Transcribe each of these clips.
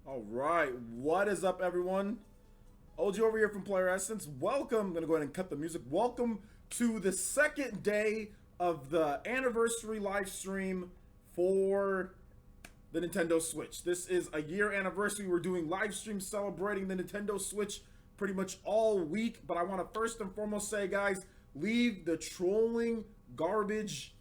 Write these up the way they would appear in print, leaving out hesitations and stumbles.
All right, what is up, everyone? OG over here from PlayerEssence. Welcome. I'm gonna go ahead and cut the music. Welcome to the second day of the anniversary live stream for the Nintendo Switch. This is a year anniversary. We're doing live streams celebrating the Nintendo Switch pretty much all week. But I want to first and foremost say, guys, leave the trolling garbage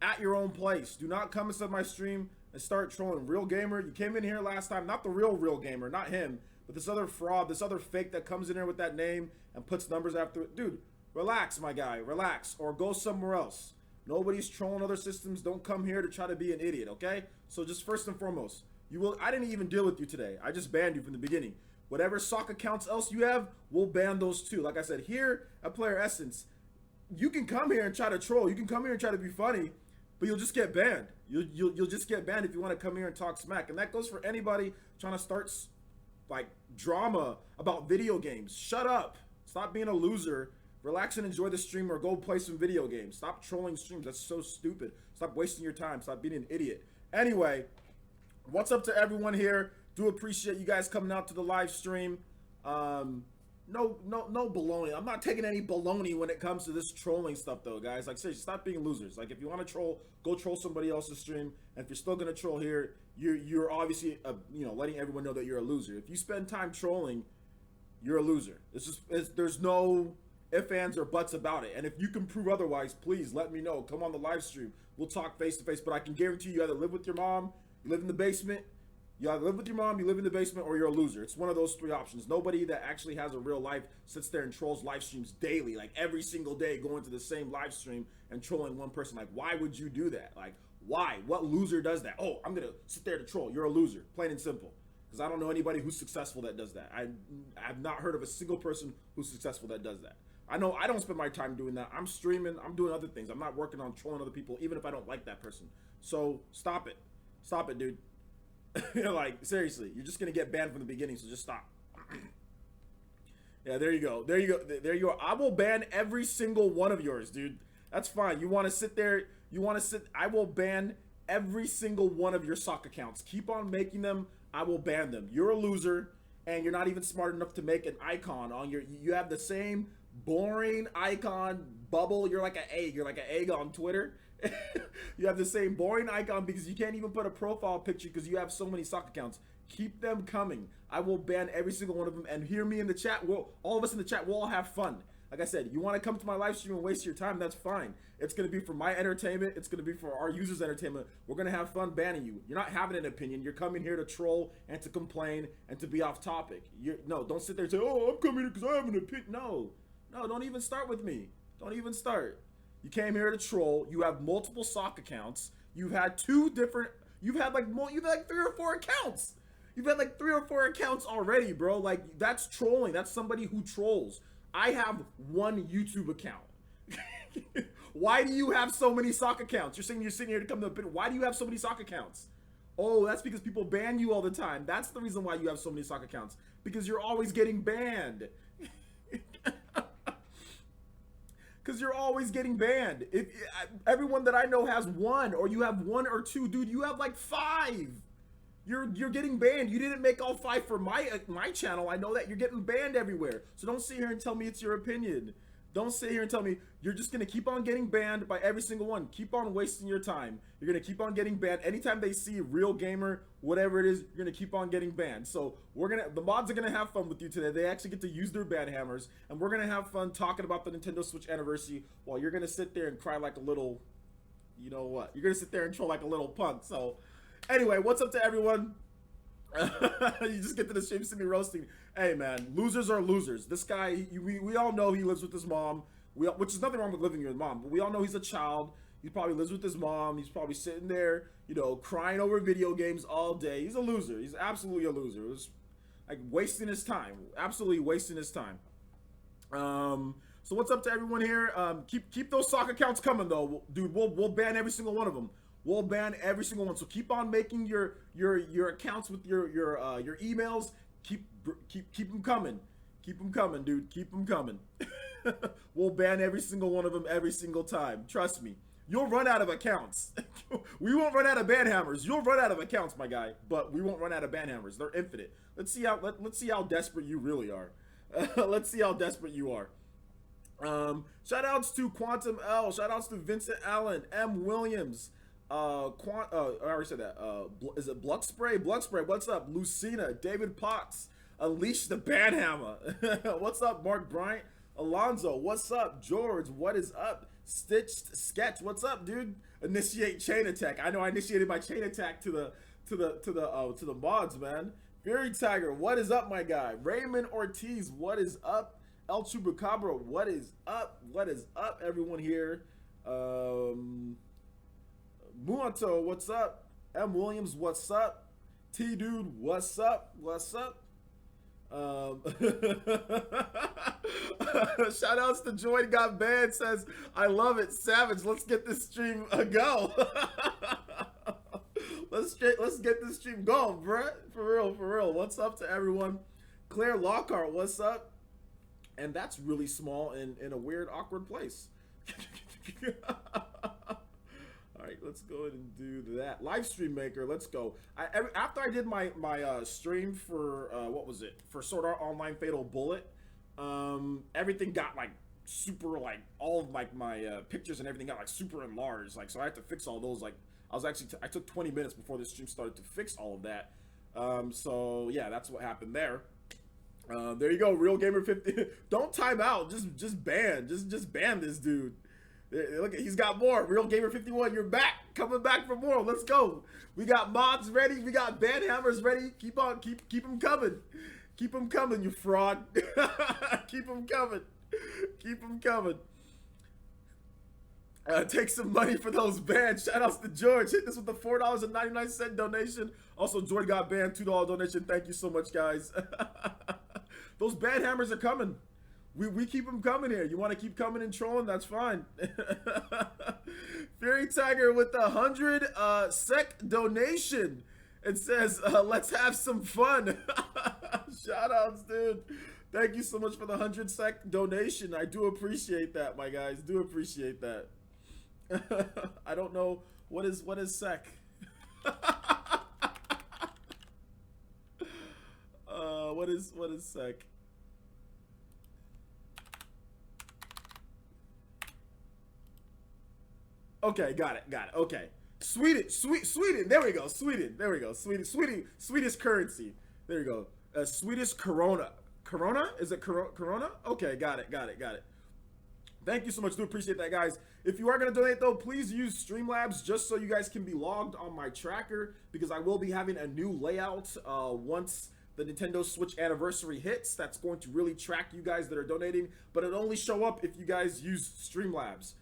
at your own place. Do not come inside my stream and start trolling. Real gamer, you came in here last time, not the real gamer, not him, but this other fraud, this other fake that comes in here with that name and puts numbers after it. Dude, relax, my guy, relax, or go somewhere else. Nobody's trolling other systems. Don't come here to try to be an idiot, okay? So just first and foremost, I didn't even deal with you today. I just banned you from the beginning. Whatever sock accounts else you have, we'll ban those too. Like I said, here at PlayerEssence, you can come here and try to troll. You can come here and try to be funny, but you'll just get banned. You'll just get banned if you want to come here and talk smack. And that goes for anybody trying to start like drama about video games. Shut up. Stop being a loser. Relax and enjoy the stream, or go play some video games. Stop trolling streams. That's so stupid. Stop wasting your time. Stop being an idiot. Anyway, what's up to everyone here? Do appreciate you guys coming out to the live stream. No baloney. I'm not taking any baloney when it comes to this trolling stuff, though, guys. Like, seriously, stop being losers. Like, if you want to troll, go troll somebody else's stream. And if you're still gonna troll here, you're obviously letting everyone know that you're a loser. If you spend time trolling, you're a loser. There's no ifs, ands, or buts about it. And if you can prove otherwise, please let me know. Come on the live stream. We'll talk face to face. But I can guarantee you either live with your mom, you live in the basement. You either live with your mom, you live in the basement, or you're a loser. It's one of those three options. Nobody that actually has a real life sits there and trolls live streams daily, like every single day, going to the same live stream and trolling one person. Like, why would you do that? Like, why? What loser does that? Oh, I'm going to sit there to troll. You're a loser, plain and simple. Because I don't know anybody who's successful that does that. I've not heard of a single person who's successful that does that. I know I don't spend my time doing that. I'm streaming. I'm doing other things. I'm not working on trolling other people, even if I don't like that person. So stop it. Stop it, dude. Like, seriously, you're just gonna get banned from the beginning, so just stop. Yeah, there you go. There you go. There you go. I will ban every single one of yours, dude. That's fine. You want to sit there, I will ban every single one of your sock accounts. Keep on making them. I will ban them. You're a loser, and you're not even smart enough to make an icon on you have the same boring icon bubble. You're like an egg. You're like an egg on Twitter. You have the same boring icon because you can't even put a profile picture because you have so many sock accounts. Keep them coming. I will ban every single one of them. And hear me in the chat. All of us in the chat, we'll all have fun. Like I said, you want to come to my live stream and waste your time, that's fine. It's going to be for my entertainment. It's going to be for our users' entertainment. We're going to have fun banning you. You're not having an opinion. You're coming here to troll and to complain and to be off topic. No, don't sit there and say, oh, I'm coming here because I have an opinion. No, don't even start with me. Don't even start. You came here to troll. You have multiple sock accounts. You've had you've had like 3 or 4 accounts. You've had like 3 or 4 accounts already, bro. Like, that's trolling. That's somebody who trolls. I have 1 YouTube account. Why do you have so many sock accounts? You're sitting here to come to a bit. Why do you have so many sock accounts? Oh, that's because people ban you all the time. That's the reason why you have so many sock accounts. Because you're always getting banned. Because you're always getting banned. Everyone that I know has 1, or you have 1 or 2, dude. You have like 5. You're getting banned. You didn't make all 5 for my channel. I know that. You're getting banned everywhere. So don't sit here and tell me it's your opinion. Don't sit here and tell me you're just gonna keep on getting banned by every single one. Keep on wasting your time. You're gonna keep on getting banned. Anytime they see real gamer, whatever it is, you're gonna keep on getting banned. So the mods are gonna have fun with you today. They actually get to use their ban hammers, and we're gonna have fun talking about the Nintendo Switch anniversary while you're gonna sit there and cry like a little, you know what? You're gonna sit there and troll like a little punk. So anyway, what's up to everyone? You just get to the stream, see me roasting. Hey man, losers are losers. This guy, we all know he lives with his mom, which is nothing wrong with living with your mom, but we all know he's a child. He probably lives with his mom. He's probably sitting there, crying over video games all day. He's a loser. He's absolutely a loser. It's like wasting his time. Absolutely wasting his time. So what's up to everyone here? Keep those sock accounts coming though, dude. We'll ban every single one of them. We'll ban every single one. So keep on making your accounts with your emails. Keep them coming. Keep them coming, dude. Keep them coming. We'll ban every single one of them every single time. Trust me. You'll run out of accounts. We won't run out of banhammers. You'll run out of accounts, my guy, but we won't run out of banhammers. They're infinite. Let's see how desperate you really are. Let's see how desperate you are. Shout outs to Quantum L. Shout outs to Vincent Allen, M. Williams. I already said that. Is it Blood Spray? Blood Spray. What's up? Lucina, David Potts, Unleash the Banhammer. What's up, Mark Bryant? Alonzo, what's up? George, what is up? Stitched Sketch, what's up, dude? Initiate chain attack. I know I initiated my chain attack to the mods, man. Fury Tiger, what is up, my guy? Raymond Ortiz, what is up? El Chupacabra, what is up? What is up, everyone here? Muanto, what's up? M. Williams, what's up? T Dude, what's up? What's up? Shout outs to Joy Got Banned, says, I love it. Savage, let's get this stream a go. Let's get this stream going, bruh. For real, for real. What's up to everyone? Claire Lockhart, what's up? And that's really small in a weird, awkward place. All right, let's go ahead and do that. Live stream maker, let's go. After I did my stream for what was it, for Sword Art Online Fatal Bullet, everything got like super, like all of like my pictures and everything got like super enlarged. Like, so I had to fix all those. Like, I took 20 minutes before the stream started to fix all of that. So yeah, that's what happened there. There you go, Real Gamer 50. Don't time out. Just ban this dude. Look, he's got more. Real Gamer 51, you're back. Coming back for more. Let's go. We got mods ready. We got banhammers ready. Keep them coming. Keep them coming, you fraud. Keep them coming. Keep them coming. Take some money for those bans. Shout outs to George. Hit this with the $4.99 donation. Also, George got banned, $2 donation. Thank you so much, guys. Those banhammers are coming. We keep them coming here. You want to keep coming and trolling? That's fine. Fury Tiger with the 100 sec donation. It says, let's have some fun. Shout outs, dude. Thank you so much for the 100 sec donation. I do appreciate that, my guys. Do appreciate that. I don't know what is sec. What is sec? Okay, got it. Okay. Sweden. There we go. Sweden. Swedish currency. There you go. Swedish Corona. Corona? Is it Corona? Okay, got it. Thank you so much. Do appreciate that, guys. If you are going to donate, though, please use Streamlabs just so you guys can be logged on my tracker, because I will be having a new layout once the Nintendo Switch anniversary hits. That's going to really track you guys that are donating, but it'll only show up if you guys use Streamlabs.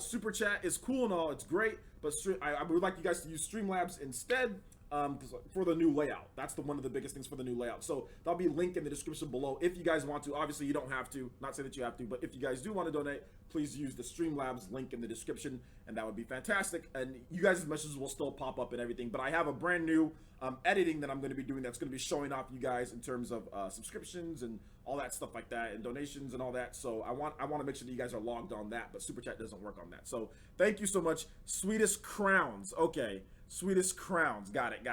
Super Chat is cool and all, it's great, but I would like you guys to use Streamlabs instead for the new layout. That's one of the biggest things for the new layout. So that'll be a link in the description below if you guys want to. Obviously, you don't have to. Not saying that you have to, but if you guys do want to donate, please use the Streamlabs link in the description, and that would be fantastic. And you guys' messages will still pop up and everything. But I have a brand new editing that I'm going to be doing that's going to be showing off you guys in terms of subscriptions and all that stuff like that, and donations and all that. So I want to make sure that you guys are logged on that, but Super Chat doesn't work on that. So thank you so much. Swedish crowns. Okay, Swedish crowns. Got it.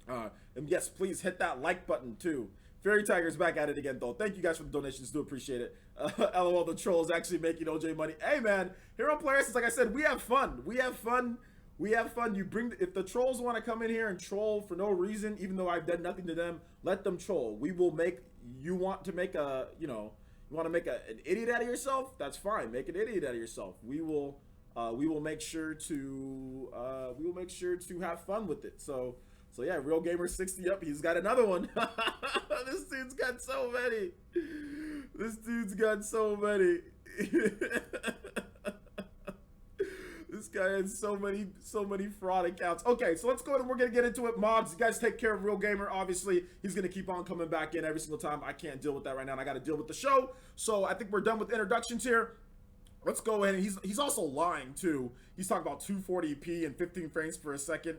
And yes, please hit that like button too. Fairy Tiger's back at it again, though. Thank you guys for the donations. Do appreciate it. LOL, the troll is actually making OJ money. Hey, man, here on PlayerEssence, like I said, we have fun. You bring, if the trolls want to come in here and troll for no reason, even though I've done nothing to them, let them troll. We will make, you want to make a, you want to make an idiot out of yourself? That's fine. Make an idiot out of yourself. We will make sure to, have fun with it. So yeah, Real Gamer 60 up. He's got another one. This dude's got so many. This guy has so many fraud accounts. Okay, so let's go ahead and we're gonna get into it. Mods, you guys take care of Real Gamer. Obviously, he's gonna keep on coming back in every single time. I can't deal with that right now, and I gotta deal with the show. So I think we're done with introductions here. Let's go ahead, and he's also lying too. He's talking about 240p and 15 frames per second.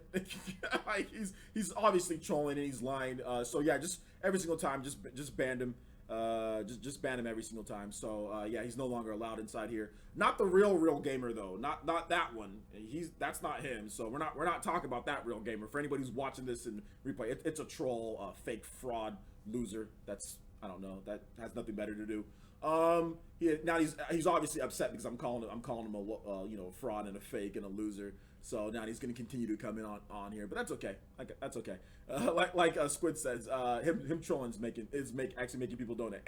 Like, he's obviously trolling and he's lying. So yeah, just every single time, just banned him. Just ban him every single time. So yeah, he's no longer allowed inside here. Not the real gamer though. Not that one. That's not him. So we're not talking about that real gamer. For anybody who's watching this in replay, it's a troll, fake fraud loser. That's, I don't know. That has nothing better to do. Now he's obviously upset because I'm calling him a fraud and a fake and a loser. So now he's going to continue to come in on here, but that's okay. That's okay. Like Squid says, him trolling is actually making people donate.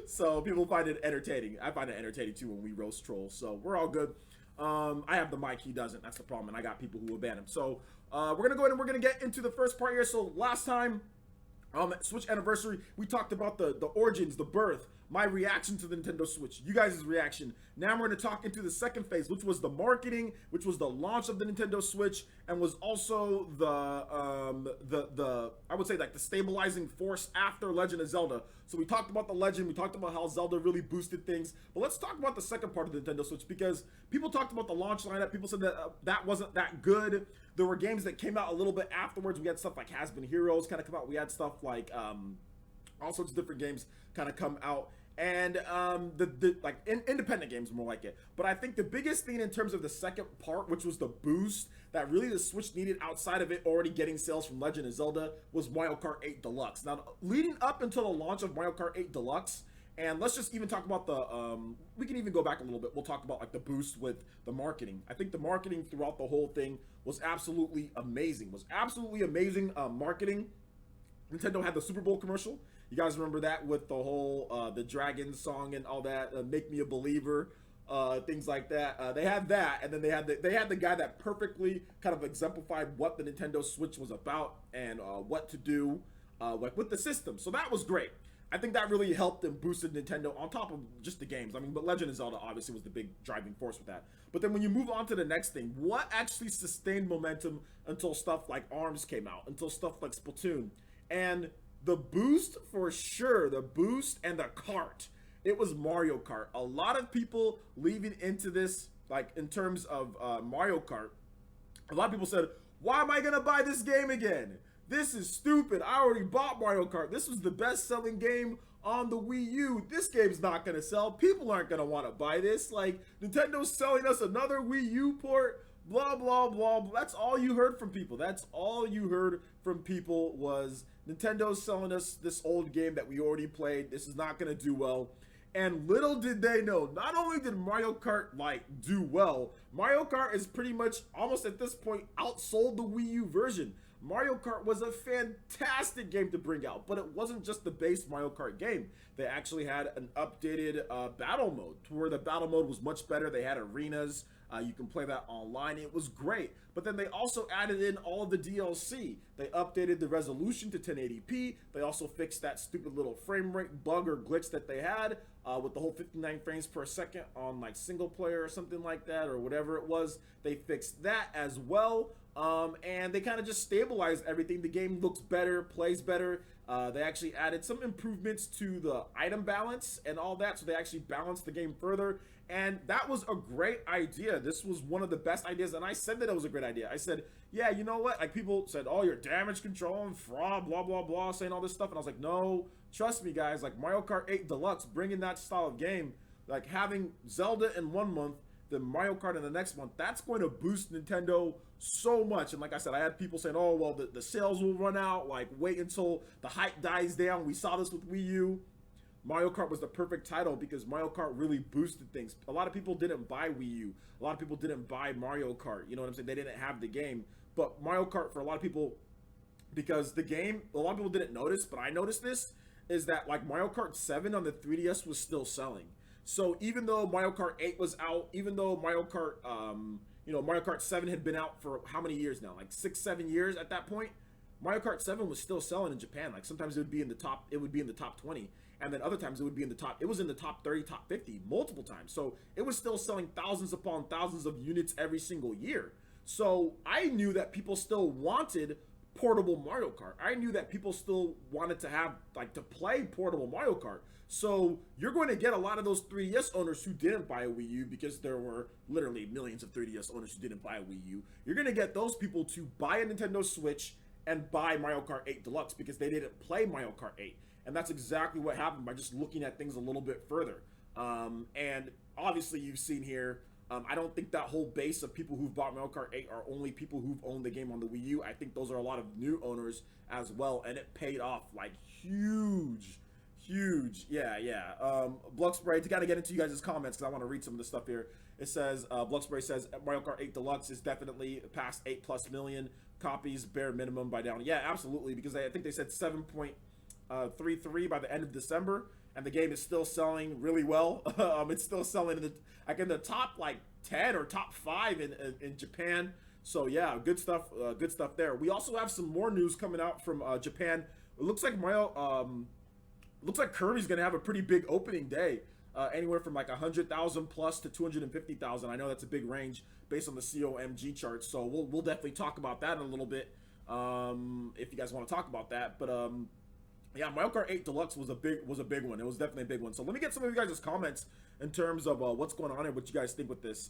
So people find it entertaining. I find it entertaining too when we roast trolls. So we're all good. I have the mic, he doesn't. That's the problem, and I got people who will ban him. So we're gonna go ahead and we're gonna get into the first part here. So last time, Switch anniversary, we talked about the origins, the birth, my reaction to the Nintendo Switch, you guys' reaction. Now we're going to talk into the second phase, which was the marketing, which was the launch of the Nintendo Switch, and was also the I would say like the stabilizing force after Legend of Zelda. So we talked about the Legend, we talked about how Zelda really boosted things, but let's talk about the second part of the Nintendo Switch, because people talked about the launch lineup, people said that that wasn't that good. There were games that came out a little bit afterwards. We had stuff like Has Been Heroes kind of come out. We had stuff like all sorts of different games kind of come out, and independent games more like it. But I think the biggest thing in terms of the second part, which was the boost that really the Switch needed outside of it already getting sales from Legend of Zelda, was Mario Kart 8 Deluxe. Now, leading up until the launch of Mario Kart 8 Deluxe, and let's just even talk about the, we can even go back a little bit. We'll talk about like the boost with the marketing. I think the marketing throughout the whole thing was absolutely amazing. Marketing. Nintendo had the Super Bowl commercial. You guys remember that with the whole, the Dragon song and all that, Make Me a Believer, things like that. They had that, and then they had the guy that perfectly kind of exemplified what the Nintendo Switch was about and what to do, like with the system. So that was great. I think that really helped and boosted Nintendo on top of just the games. I mean, but Legend of Zelda obviously was the big driving force with that. But then when you move on to the next thing, what actually sustained momentum until stuff like ARMS came out, until stuff like Splatoon? And the boost, for sure, the boost and the KART, it was Mario Kart. A lot of people leaving into this, like in terms of Mario Kart, a lot of people said, why am I gonna buy this game again? This is stupid. I already bought Mario Kart. This was the best-selling game on the Wii U. This game's not gonna sell. People aren't gonna want to buy this. Like, Nintendo's selling us another Wii U port. Blah, blah, blah. That's all you heard from people. That's all you heard from people was Nintendo's selling us this old game that we already played. This is not gonna do well. And little did they know, not only did Mario Kart like do well, Mario Kart is pretty much almost at this point outsold the Wii U version. Mario Kart was a fantastic game to bring out, but it wasn't just the base Mario Kart game. They actually had an updated battle mode, to where the battle mode was much better. They had arenas. You can play that online. It was great. But then they also added in all of the DLC. They updated the resolution to 1080p. They also fixed that stupid little frame rate bug or glitch that they had with the whole 59 frames per second on like single player or something like that, or whatever it was. They fixed that as well. And they kind of just stabilized everything. The game looks better, plays better. They actually added some improvements to the item balance and all that, so they actually balanced the game further. And that was a great idea. This was one of the best ideas, and I said that it was a great idea. I said, yeah, you know what? Like, people said, oh, you're damage control and fraud, blah, blah, blah, saying all this stuff. And I was like, no, trust me, guys. Like, Mario Kart 8 Deluxe, bringing that style of game, like having Zelda in 1 month, the Mario Kart in the next month, that's going to boost Nintendo so much. And like I said, I had people saying, oh, well, the sales will run out. Like, wait until the hype dies down. We saw this with Wii U. Mario Kart was the perfect title because Mario Kart really boosted things. A lot of people didn't buy Wii U. A lot of people didn't buy Mario Kart. You know what I'm saying? They didn't have the game. But Mario Kart, for a lot of people, because the game, a lot of people didn't notice, but I noticed this, is that like Mario Kart 7 on the 3DS was still selling. So even though Mario Kart 8 was out, even though Mario Kart, Mario Kart 7 had been out for how many years now? Like 6-7 years at that point. Mario Kart 7 was still selling in Japan. Like sometimes it would be in the top 20. And then other times it would be in the top, it was in the top 30, top 50 multiple times. So it was still selling thousands upon thousands of units every single year. So I knew that people still wanted portable Mario Kart. I knew that people still wanted to have, like, to play portable Mario Kart. So you're going to get a lot of those 3DS owners who didn't buy a Wii U, because there were literally millions of 3DS owners who didn't buy a Wii U. You're going to get those people to buy a Nintendo Switch and buy Mario Kart 8 Deluxe because they didn't play Mario Kart 8. And that's exactly what happened by just looking at things a little bit further. And obviously you've seen here, I don't think that whole base of people who've bought Mario Kart 8 are only people who've owned the game on the Wii U. I think those are a lot of new owners as well, and it paid off like huge. Bluckspray, to kind of get into you guys' comments, because I want to read some of the stuff here. It says, Bluckspray says, Mario Kart 8 Deluxe is definitely past 8+ million copies, bare minimum by down. Yeah, absolutely, because I think they said 7.33 by the end of December, and the game is still selling really well. It's still selling in the top like 10 or top 5 in Japan. So yeah, good stuff there. We also have some more news coming out from Japan. It looks like looks like Kirby's gonna have a pretty big opening day, anywhere from like 100,000 plus to 250,000. I know that's a big range based on the COMG chart, so we'll definitely talk about that in a little bit, if you guys want to talk about that. But yeah, Mario Kart 8 Deluxe was a big one. It was definitely a big one. So let me get some of you guys' comments in terms of what's going on and what you guys think with this.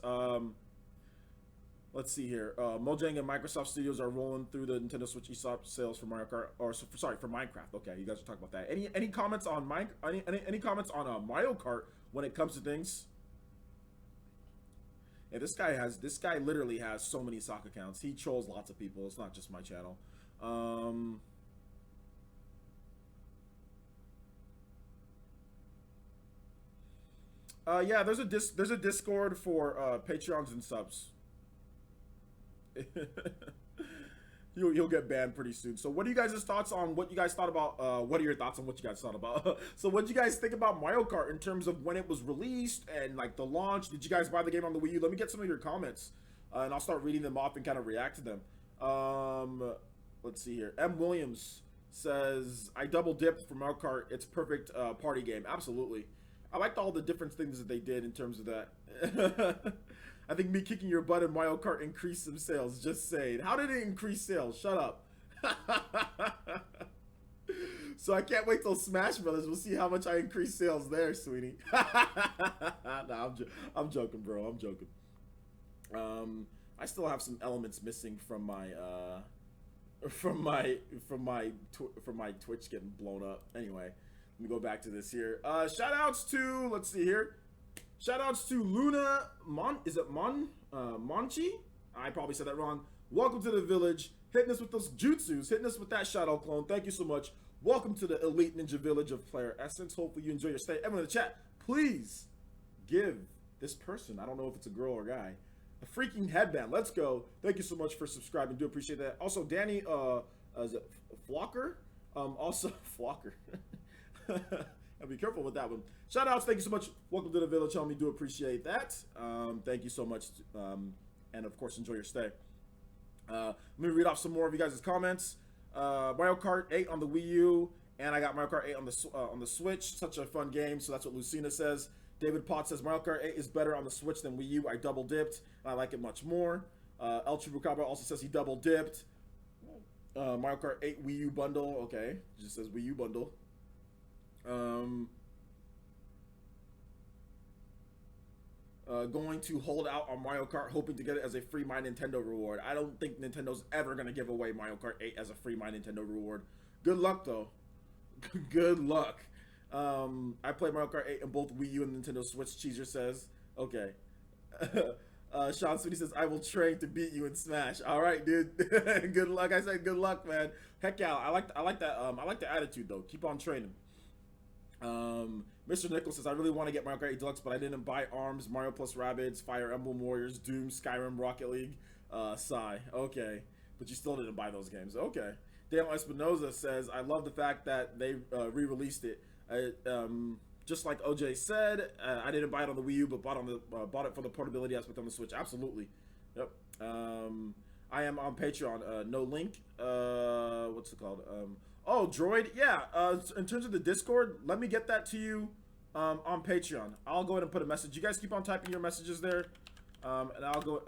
Let's see here. Mojang and Microsoft Studios are rolling through the Nintendo Switch eShop sales for Mario Kart, or sorry, for Minecraft. Okay, you guys are talking about that. Any comments on any comments on Mario Kart when it comes to things? Yeah, this guy literally has so many sock accounts. He trolls lots of people. It's not just my channel. Yeah, there's a Discord for Patreons and subs. You'll get banned pretty soon. So what are you guys' thoughts on what you guys thought about, what are your thoughts on what you guys thought about? So what did you guys think about Mario Kart in terms of when it was released and like the launch? Did you guys buy the game on the Wii U? Let me get some of your comments, and I'll start reading them off and kind of react to them. Let's see here. M. Williams says, I double dipped for Mario Kart. It's perfect party game. Absolutely. I liked all the different things that they did in terms of that. I think me kicking your butt in Mario Kart increased some sales. Just saying. How did it increase sales? Shut up. So I can't wait till Smash Brothers. We'll see how much I increase sales there, sweetie. Nah, I'm joking, bro. I'm joking. I still have some elements missing from my Twitch getting blown up. Anyway, let me go back to this here. Shout outs to, let's see here. Shoutouts to Luna Monchi? I probably said that wrong. Welcome to the village. Hitting us with those jutsus. Hitting us with that shadow clone. Thank you so much. Welcome to the elite ninja village of PlayerEssence. Hopefully you enjoy your stay. Everyone in the chat, please give this person, I don't know if it's a girl or guy, a freaking headband. Let's go. Thank you so much for subscribing. Do appreciate that. Also, Danny, is it Flocker? Also, Flocker. I'll be careful with that one. Shout outs, thank you so much. Welcome to the village, homie. Do appreciate that. Thank you so much. And of course, enjoy your stay. Let me read off some more of you guys' comments. Mario Kart 8 on the Wii U, and I got Mario Kart 8 on the Switch. Such a fun game. So that's what Lucina says. David Potts says Mario Kart 8 is better on the Switch than Wii U. I double dipped, and I like it much more. El Chupacabra also says he double dipped. Mario Kart 8 Wii U bundle. Okay, just says Wii U bundle. Going to hold out on Mario Kart, hoping to get it as a free My Nintendo reward. I don't think Nintendo's ever going to give away Mario Kart 8 as a free My Nintendo reward. Good luck, though. Good luck. I played Mario Kart 8 in both Wii U and Nintendo Switch, Cheeser says. Okay. Sean Sweeney says, I will train to beat you in Smash. All right, dude. Good luck. I said good luck, man. Heck yeah. I like that. I like the attitude, though. Keep on training. Mr. Nichols says, I really want to get Mario Kart 8 Deluxe, but I didn't buy ARMS, Mario plus Rabbids, Fire Emblem Warriors, Doom, Skyrim, Rocket League. Sigh. Okay. But you still didn't buy those games. Okay. Daniel Espinoza says, I love the fact that they re-released it. Just like OJ said, I didn't buy it on the Wii U, but bought it for the portability aspect on the Switch. Absolutely. Yep. I am on Patreon. No link. What's it called? Oh, Droid. Yeah. In terms of the Discord, let me get that to you on Patreon. I'll go ahead and put a message. You guys keep on typing your messages there, and I'll go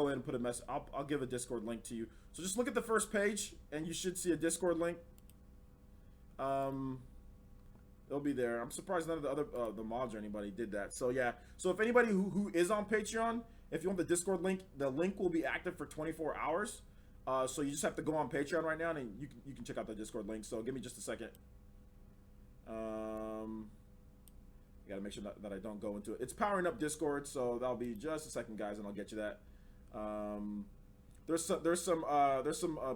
ahead and put a message. I'll give a Discord link to you. So just look at the first page, and you should see a Discord link. It'll be there. I'm surprised none of the other the mods or anybody did that. So yeah. So if anybody who is on Patreon, if you want the Discord link, the link will be active for 24 hours. So you just have to go on Patreon right now, and you can check out the Discord link. So give me just a second. Gotta make sure that I don't go into it. It's powering up Discord, so that'll be just a second, guys, and I'll get you that. There's some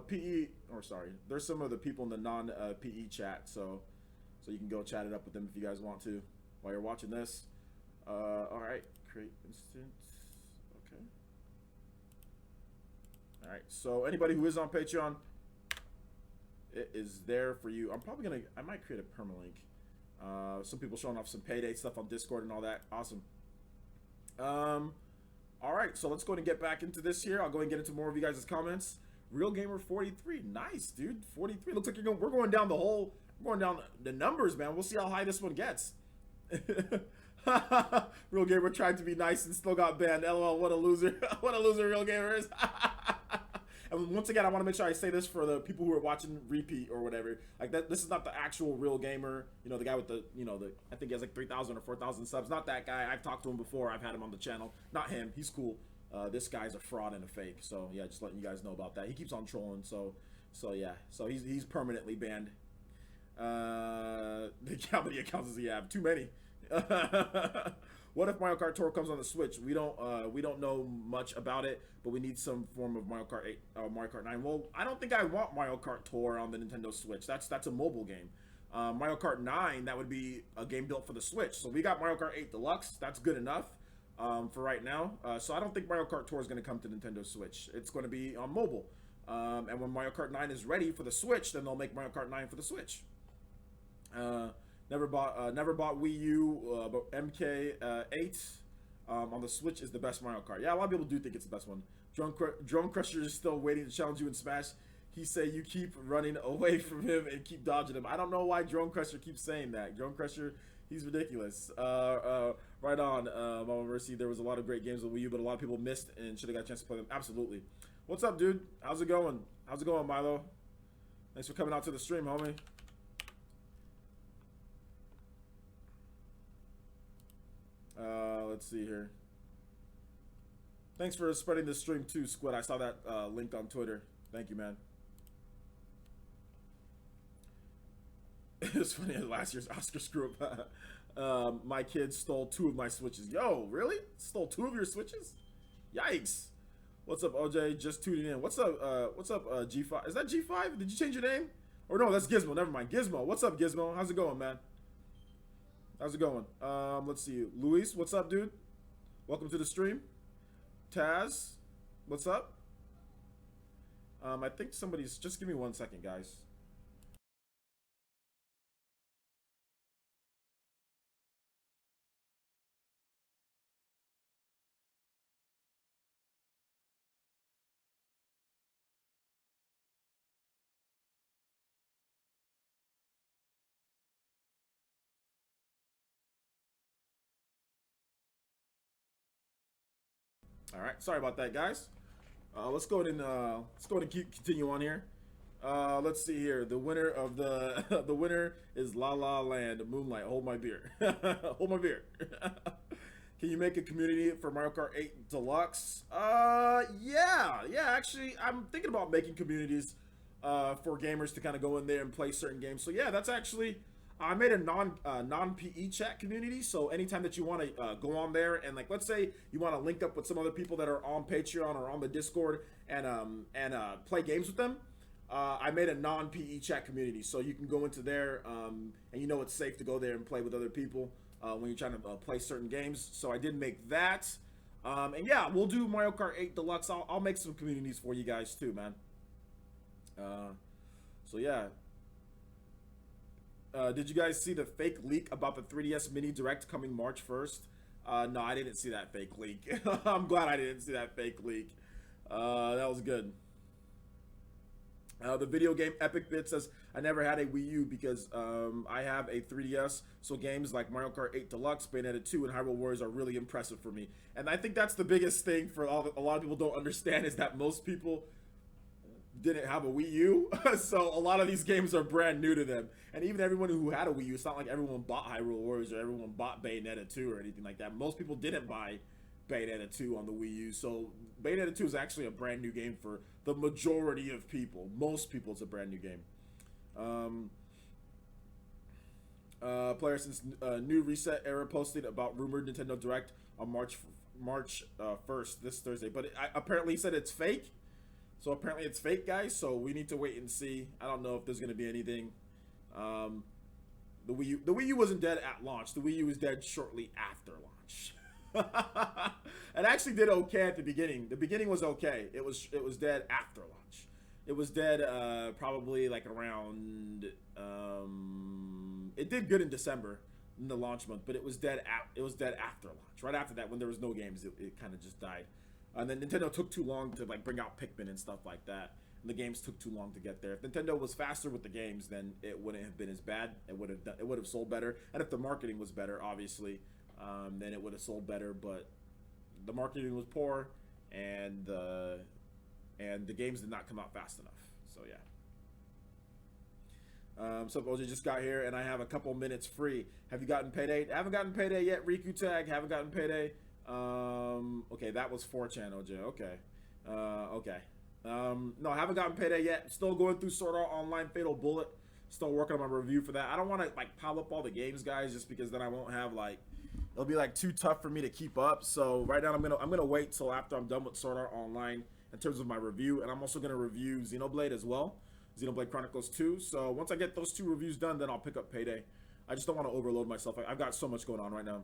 PE, or sorry, there's some of the people in the non PE chat, so you can go chat it up with them if you guys want to while you're watching this. All right, create instant. Okay. All right. So anybody who is on Patreon, it is there for you. I might create a permalink. Some people showing off some payday stuff on Discord and all that. Awesome. All right, so let's go ahead and get back into this here. I'll go ahead and get into more of you guys' comments. Real Gamer 43, nice, dude. 43. Looks like we're going down the numbers, man. We'll see how high this one gets. Real Gamer tried to be nice and still got banned. LOL, what a loser. What a loser Real Gamer is. And once again, I want to make sure I say this for the people who are watching repeat or whatever. Like that, this is not the actual Real Gamer. You know, the guy with the, I think he has like 3,000 or 4,000 subs. Not that guy. I've talked to him before. I've had him on the channel. Not him. He's cool. This guy's a fraud and a fake. So yeah, just letting you guys know about that. He keeps on trolling. So yeah. So he's permanently banned. How many accounts does he have? Too many. What if Mario Kart Tour comes on the Switch? We don't know much about it, but we need some form of Mario Kart 8, Mario Kart 9. Well, I don't think I want Mario Kart Tour on the Nintendo Switch. That's a mobile game. Mario Kart 9, that would be a game built for the Switch. So we got Mario Kart 8 Deluxe. That's good enough for right now. So I don't think Mario Kart Tour is going to come to Nintendo Switch. It's going to be on mobile. And when Mario Kart 9 is ready for the Switch, then they'll make Mario Kart 9 for the Switch. Never bought Wii U, but MK8 on the Switch is the best Mario Kart. Yeah, a lot of people do think it's the best one. Drone Crusher is still waiting to challenge you in Smash. He said you keep running away from him and keep dodging him. I don't know why Drone Crusher keeps saying that. Drone Crusher, he's ridiculous. Right on, Mama Mercy. There was a lot of great games on Wii U, but a lot of people missed and should have got a chance to play them. Absolutely. What's up, dude? How's it going? How's it going, Milo? Thanks for coming out to the stream, homie. Let's see here. Thanks for spreading the stream too, Squid. I saw that link on Twitter. Thank you, man. It's funny, last year's Oscar screw up. My kid stole 2 of my Switches. Yo, really? Stole 2 of your Switches? Yikes. What's up, OJ? Just tuning in. What's up, G5? Is that G5? Did you change your name? Or no, that's Gizmo. Never mind. Gizmo. What's up, Gizmo? How's it going, man? How's it going? Let's see. Luis, what's up, dude? Welcome to the stream. Taz, what's up? I think somebody's... Just give me 1 second, guys. All right, sorry about that, guys. Let's go ahead and continue on here. Let's see here. The winner of the the winner is La La Land Moonlight. Hold my beer. Hold my beer. Can you make a community for Mario Kart 8 Deluxe? Yeah. Actually, I'm thinking about making communities for gamers to kind of go in there and play certain games. So yeah, that's actually. I made a non-PE chat community, so anytime that you want to go on there and, like, let's say you want to link up with some other people that are on Patreon or on the Discord and play games with them, I made a non-PE chat community, so you can go into there and you know it's safe to go there and play with other people when you're trying to play certain games. So I did make that, and yeah, we'll do Mario Kart 8 Deluxe. I'll make some communities for you guys too, man. So yeah. Did you guys see the fake leak about the 3DS Mini Direct coming March 1st? No, I didn't see that fake leak. I'm glad I didn't see that fake leak. That was good. The video game Epic Bit says, I never had a Wii U because I have a 3DS, so games like Mario Kart 8 Deluxe, Bayonetta 2, and Hyrule Warriors are really impressive for me. And I think that's the biggest thing for a lot of people don't understand is that most people didn't have a Wii U, so a lot of these games are brand new to them. And even everyone who had a Wii U, it's not like everyone bought Hyrule Warriors or everyone bought Bayonetta 2 or anything like that. Most people didn't buy Bayonetta 2 on the Wii U, so Bayonetta 2 is actually a brand new game for the majority of people. Most people, it's a brand new game. PlayerEssence new reset error posted about rumored Nintendo Direct on March 1st, this Thursday. But apparently he said it's fake. So apparently it's fake, guys. So we need to wait and see. I don't know if there's going to be anything. The Wii U wasn't dead at launch. The Wii U was dead shortly after launch. It actually did okay at the beginning. The beginning was okay. It was dead after launch. It was dead probably like around. It did good in December, in the launch month, but it was dead. It was dead after launch. Right after that, when there was no games, it kind of just died. And then Nintendo took too long to like bring out Pikmin and stuff like that. And the games took too long to get there. If Nintendo was faster with the games, then it wouldn't have been as bad. It would have sold better. And if the marketing was better, obviously, then it would have sold better. But the marketing was poor, and the games did not come out fast enough. So yeah. So OJ just got here, and I have a couple minutes free. Have you gotten Payday? I haven't gotten Payday yet. Riku Tag, haven't gotten Payday. Okay, that was 4chan, OJ. Okay. Okay. No, I haven't gotten Payday yet. Still going through Sword Art Online Fatal Bullet. Still working on my review for that. I don't want to like pile up all the games, guys, just because then I won't have like, it'll be like too tough for me to keep up. So right now I'm gonna wait till after I'm done with Sword Art Online in terms of my review, and I'm also gonna review Xenoblade as well, Xenoblade Chronicles 2. So once I get those 2 reviews done, then I'll pick up Payday. I just don't want to overload myself. I've got so much going on right now.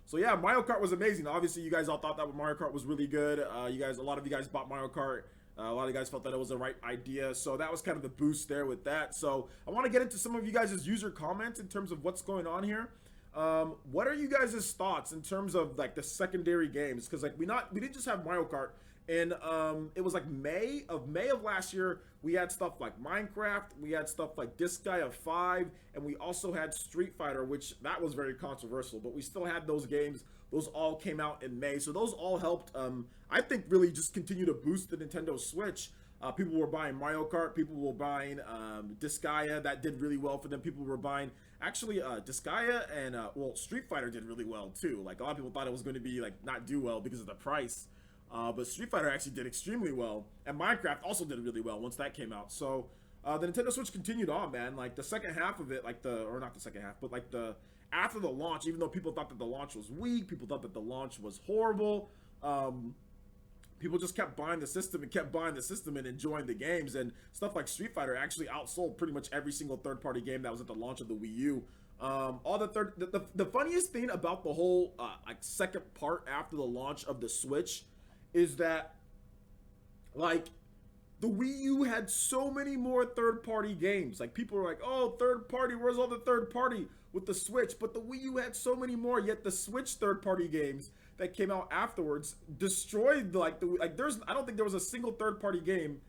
So yeah, Mario Kart was amazing. Obviously, you guys all thought that Mario Kart was really good. A lot of you guys bought Mario Kart. A lot of you guys felt that it was the right idea. So that was kind of the boost there with that. So I want to get into some of you guys' user comments in terms of what's going on here. What are you guys' thoughts in terms of like the secondary games? Because like we didn't just have Mario Kart. And it was like May of last year, we had stuff like Minecraft, we had stuff like Disgaea 5, and we also had Street Fighter, which that was very controversial, but we still had those games. Those all came out in May, so those all helped, I think, really just continue to boost the Nintendo Switch. People were buying Mario Kart, people were buying Disgaea, that did really well for them. People were buying, actually, Disgaea and, well, Street Fighter did really well too. Like, a lot of people thought it was going to be, like, not do well because of the price. But Street Fighter actually did extremely well, and Minecraft also did really well once that came out. So the Nintendo Switch continued on, man. Like the second half of it, or not the second half, but like after the launch, even though people thought that the launch was weak, people thought that the launch was horrible. People just kept buying the system and enjoying the games, and stuff like Street Fighter actually outsold pretty much every single third-party game that was at the launch of the Wii U. The funniest thing about the whole like second part after the launch of the Switch is that like the Wii U had so many more third-party games. Like people were like, oh, third party, where's all the third party with the Switch? But the Wii U had so many more, yet the Switch third-party games that came out afterwards destroyed I don't think there was a single third-party game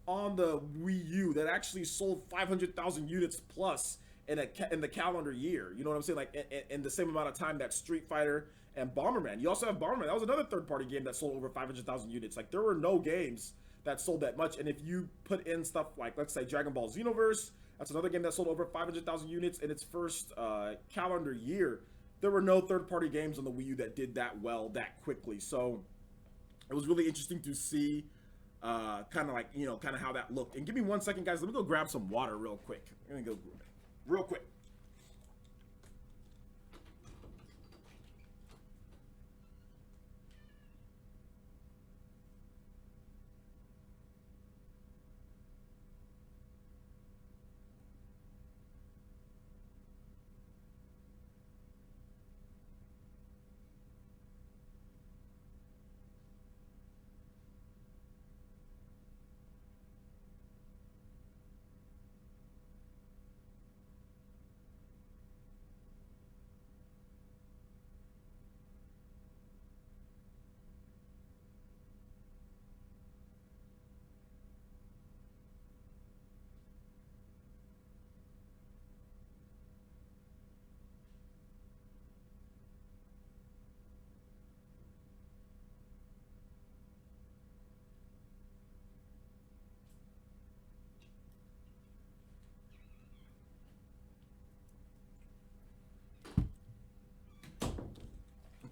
on the Wii U that actually sold 500,000 units plus in the calendar year. You know what I'm saying? Like in the same amount of time that Street Fighter and Bomberman. You also have Bomberman. That was another third-party game that sold over 500,000 units. Like there were no games that sold that much. And if you put in stuff like, let's say, Dragon Ball Xenoverse, that's another game that sold over 500,000 units in its first calendar year. There were no third-party games on the Wii U that did that well that quickly. So it was really interesting to see kind of how that looked. And give me 1 second, guys. Let me go grab some water real quick. I'm gonna go real quick.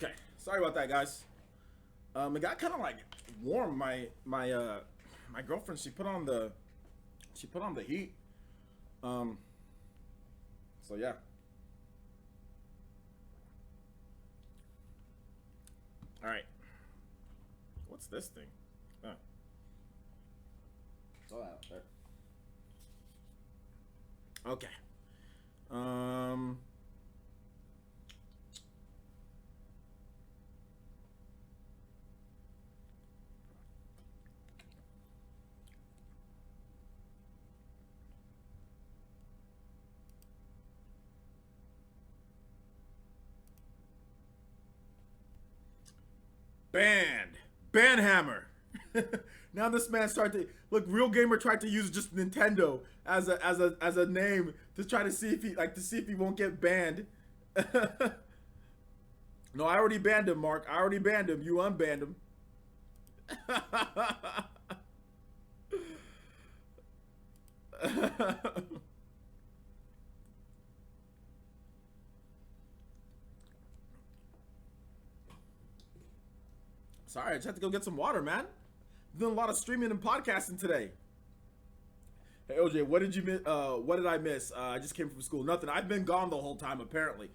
Okay, sorry about that, guys. It got kind of like warm. My girlfriend, she put on the heat. So yeah. All right. What's this thing? Oh. Oh, there. Okay. Banned. Banhammer. Now this man started to look. Real Gamer tried to use just Nintendo as a name to try to see if he won't get banned. No, I already banned him, Mark. I already banned him. You unbanned him. Sorry, I just had to go get some water, man. Doing a lot of streaming and podcasting today. Hey OJ, what did you miss? What did I miss? I just came from school. Nothing. I've been gone the whole time apparently.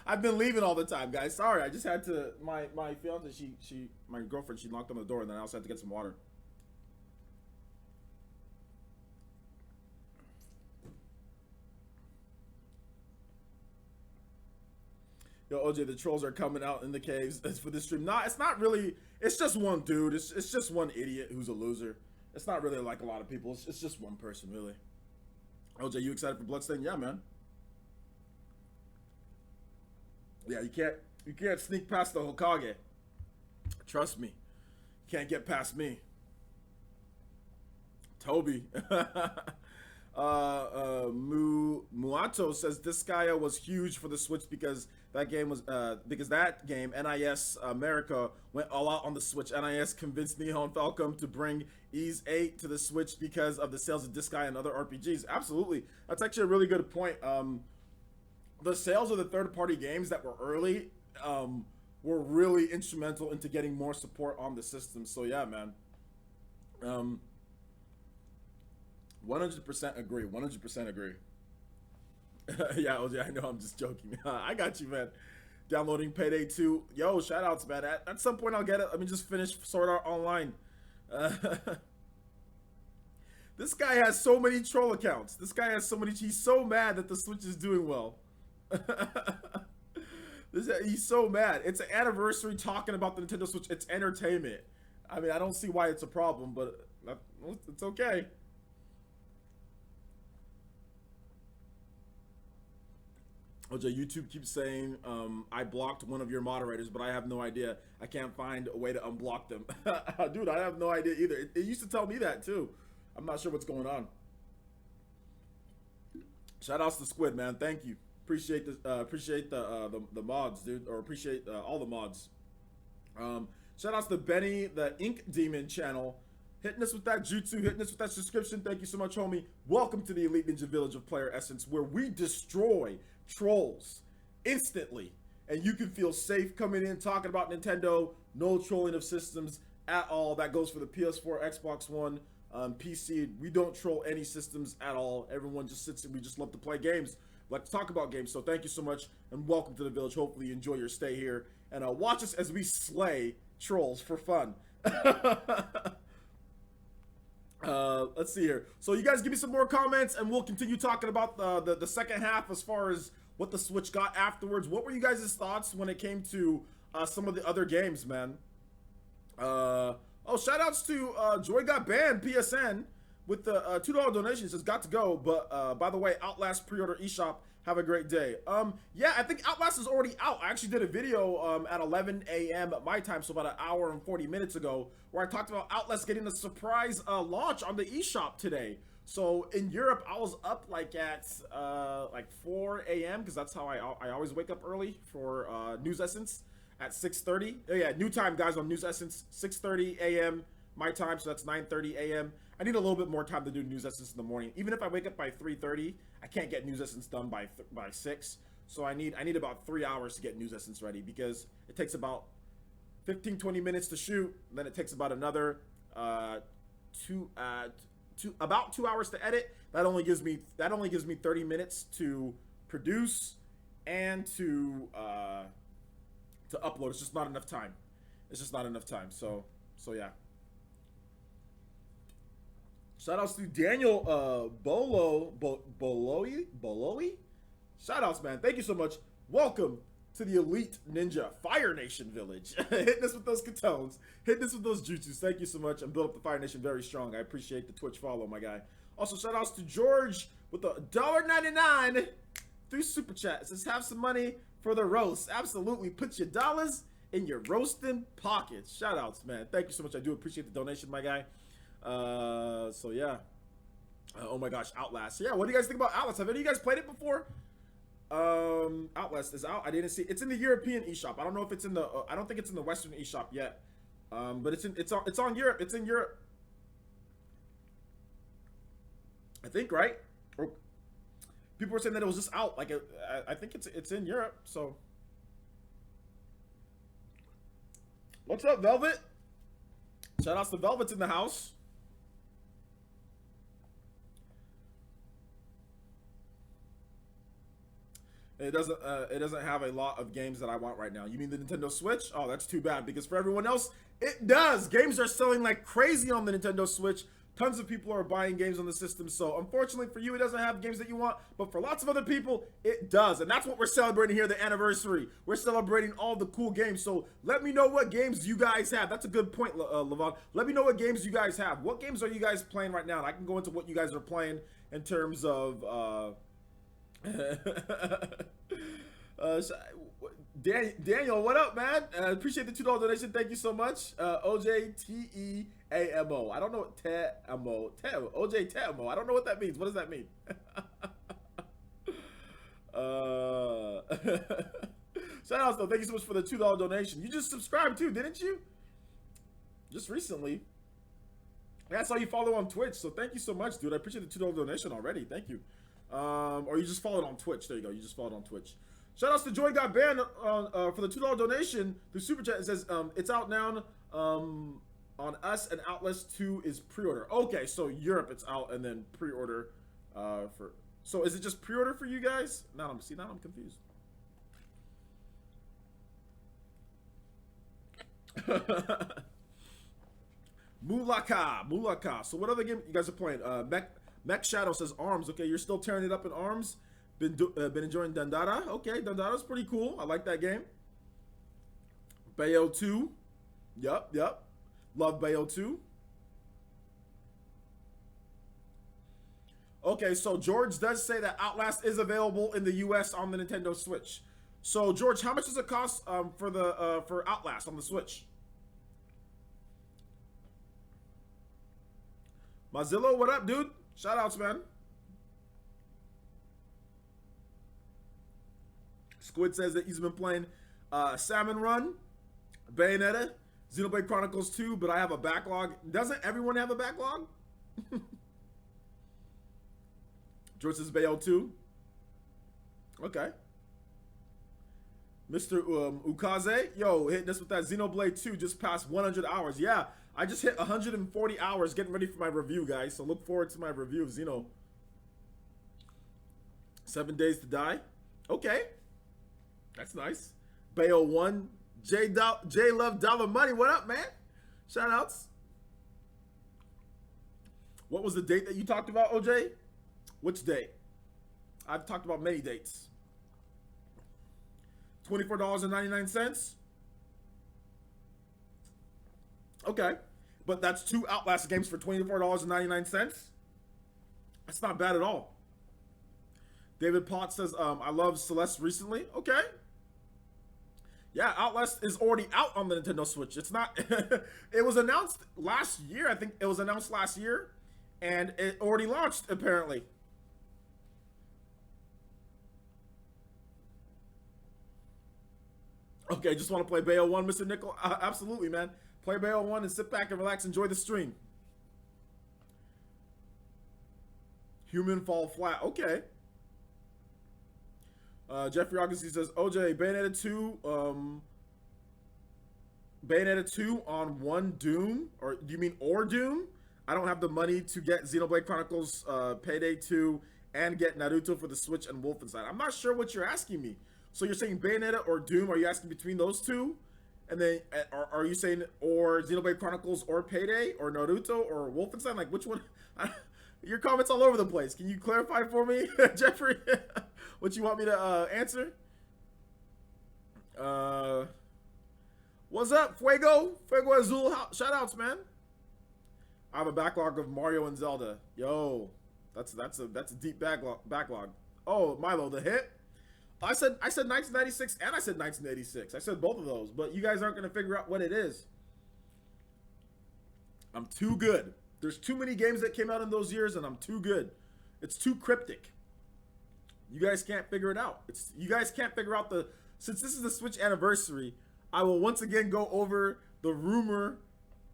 I've been leaving all the time, guys. Sorry, I just had to. My fiance, my girlfriend, she knocked on the door, and then I also had to get some water. Yo, OJ, the trolls are coming out in the caves for this stream. Nah, it's not really. It's just one dude. It's just one idiot who's a loser. It's not really like a lot of people. It's just one person, really. OJ, you excited for Bloodstained? Yeah, man. Yeah, you can't sneak past the Hokage. Trust me. You can't get past me. Toby. Muato says Disgaea was huge for the Switch because that game NIS America went all out on the Switch. NIS convinced Nihon Falcom to bring Ys 8 to the Switch because of the sales of Disgaea and other RPGs. Absolutely, that's actually a really good point. The sales of the third-party games that were early were really instrumental into getting more support on the system. So yeah, man. 100% agree. 100% agree. Yeah, OJ, I know I'm just joking. I got you, man. Downloading Payday 2. Yo, shoutouts, man. At some point, I'll get it. Let me just finish Sword Art Online. This guy has so many troll accounts. This guy has so many. He's so mad that the Switch is doing well. He's so mad. It's an anniversary talking about the Nintendo Switch. It's entertainment. I mean, I don't see why it's a problem, but it's okay. OJ, YouTube keeps saying I blocked one of your moderators, but I have no idea. I can't find a way to unblock them. Dude, I have no idea either. It used to tell me that too. I'm not sure what's going on. Shout outs to Squid, man. Thank you. Appreciate the mods, dude, or appreciate all the mods. Shout outs to Benny, the Ink Demon channel, hitting us with that jutsu, hitting us with that subscription. Thank you so much, homie. Welcome to the Elite Ninja Village of PlayerEssence, where we destroy trolls instantly, and you can feel safe coming in talking about Nintendo. No trolling of systems at all. That goes for the PS4, Xbox One, PC. We don't troll any systems at all. Everyone just sits and we just love to play games. Like to talk about games. So thank you so much and welcome to the village. Hopefully you enjoy your stay here and watch us as we slay trolls for fun. Let's see here. So you guys give me some more comments and we'll continue talking about the second half as far as what the Switch got afterwards. What were you guys' thoughts when it came to some of the other games, man? Oh, shout outs to Joy Got Banned PSN with the $2 donation. Says got to go, but by the way, Outlast pre-order eShop. Have a great day. Yeah, I think Outlast is already out. I actually did a video at 11 a.m. at my time, so about an hour and 40 minutes ago, where I talked about Outlast getting a surprise launch on the eShop today. So in Europe, I was up like at like 4 a.m. because that's how I always wake up early for News Essence at 6:30. Oh yeah, new time, guys, on News Essence, 6:30 a.m. my time, so that's 9:30 a.m. I need a little bit more time to do News Essence in the morning. Even if I wake up by 3:30, I can't get News Essence done by 6. So I need about 3 hours to get News Essence ready because it takes about 15-20 minutes to shoot. Then it takes about another about 2 hours to edit. That only gives me 30 minutes to produce and to upload. It's just not enough time. It's just not enough time. So yeah. Shout outs to Daniel Boloi. Shout outs, man. Thank you so much. Welcome to the Elite Ninja Fire Nation Village. Hitting us with those katones. Hitting us with those jutsus. Thank you so much. And build up the Fire Nation very strong. I appreciate the Twitch follow, my guy. Also, shout outs to George with a $1.99 through Super Chat. It says, have some money for the roast. Absolutely. Put your dollars in your roasting pockets. Shout outs, man. Thank you so much. I do appreciate the donation, my guy. So yeah. Oh my gosh, Outlast. Yeah, what do you guys think about Outlast? Have any of you guys played it before? Outlast is out. I didn't see. It's in the European eShop. I don't know if it's in the. I don't think it's in the Western eShop yet. But it's on Europe. It's in Europe. I think, right? Or people were saying that it was just out. Like I think it's in Europe. So what's up, Velvet? Shout outs to Velvet's in the house. It doesn't have a lot of games that I want right now. You mean the Nintendo Switch? Oh, that's too bad, because for everyone else, it does. Games are selling like crazy on the Nintendo Switch. Tons of people are buying games on the system. So unfortunately for you, it doesn't have games that you want, but for lots of other people, it does. And that's what we're celebrating here, the anniversary. We're celebrating all the cool games. So let me know what games you guys have. That's a good point, Levon. Let me know what games you guys have. What games are you guys playing right now? And I can go into what you guys are playing in terms of Daniel, what up, man? Appreciate the $2 donation. Thank you so much. OJTEAMO. I don't know what OJ Teamo. I don't know what that means. What does that mean? Shout out though. Thank you so much for the $2 donation. You just subscribed too, didn't you? Just recently. Yeah, I saw you follow on Twitch, so thank you so much, dude. I appreciate the $2 donation already. Thank you. Or you just followed on Twitch. There you go. You just followed on Twitch. Shout outs to Joy Got Banned for the $2 donation through Super Chat. It says it's out now on us, and Outlast 2 is pre-order. Okay, so Europe it's out, and then pre-order for. So is it just pre-order for you guys? Now I'm confused. Mulaka. So what other game you guys are playing? Mech Shadow says ARMS. Okay, you're still tearing it up in ARMS. Been enjoying Dandara. Okay, Dandara's pretty cool. I like that game. Bayo 2. Yup. Love Bayo 2. Okay, so George does say that Outlast is available in the US on the Nintendo Switch. So George, how much does it cost for Outlast on the Switch? Mozilla, what up, dude? Shout outs, man. Squid says that he's been playing Salmon Run, Bayonetta, Xenoblade Chronicles 2, but I have a backlog. Doesn't everyone have a backlog? George says Bayo 2. Okay. Mr. Ukaze, yo, hitting us with that Xenoblade 2 just past 100 hours. Yeah, I just hit 140 hours getting ready for my review, guys. So look forward to my review of Xeno. 7 Days to Die. Okay. That's nice. Bayo 1. J Love Dollar Money. What up, man? Shout outs. What was the date that you talked about, OJ? Which date? I've talked about many dates. $24.99. Okay. But that's 2 Outlast games for $24.99. That's not bad at all. David Potts says, I love Celeste recently. Okay. Yeah, Outlast is already out on the Nintendo Switch. It's not... It was announced last year. I think it was announced last year. And it already launched, apparently. Okay, just want to play Bayo 1, Mr. Nickel? Absolutely, man. Play Bayo 1 and sit back and relax. Enjoy the stream. Human Fall Flat. Okay. Jeffrey Augustine says, OJ, Bayonetta 2, Bayonetta 2 on one Doom? Or do you mean or Doom? I don't have the money to get Xenoblade Chronicles Payday 2 and get Naruto for the Switch and Wolfenstein. I'm not sure what you're asking me. So you're saying Bayonetta or Doom? Are you asking between those two? And then are you saying or Xenoblade Chronicles or Payday or Naruto or Wolfenstein? Like which one? Your comments all over the place. Can you clarify for me, Jeffrey? What you want me to answer? What's up, Fuego Azul? Shout outs, man. I have a backlog of Mario and Zelda. Yo, that's a deep backlog. Oh, Milo, the hit. I said 1996 and I said 1986. I said both of those, but you guys aren't gonna figure out what it is. I'm too good. There's too many games that came out in those years, and I'm too good. It's too cryptic. You guys can't figure it out. You guys can't figure out the. Since this is the Switch anniversary, I will once again go over the rumor.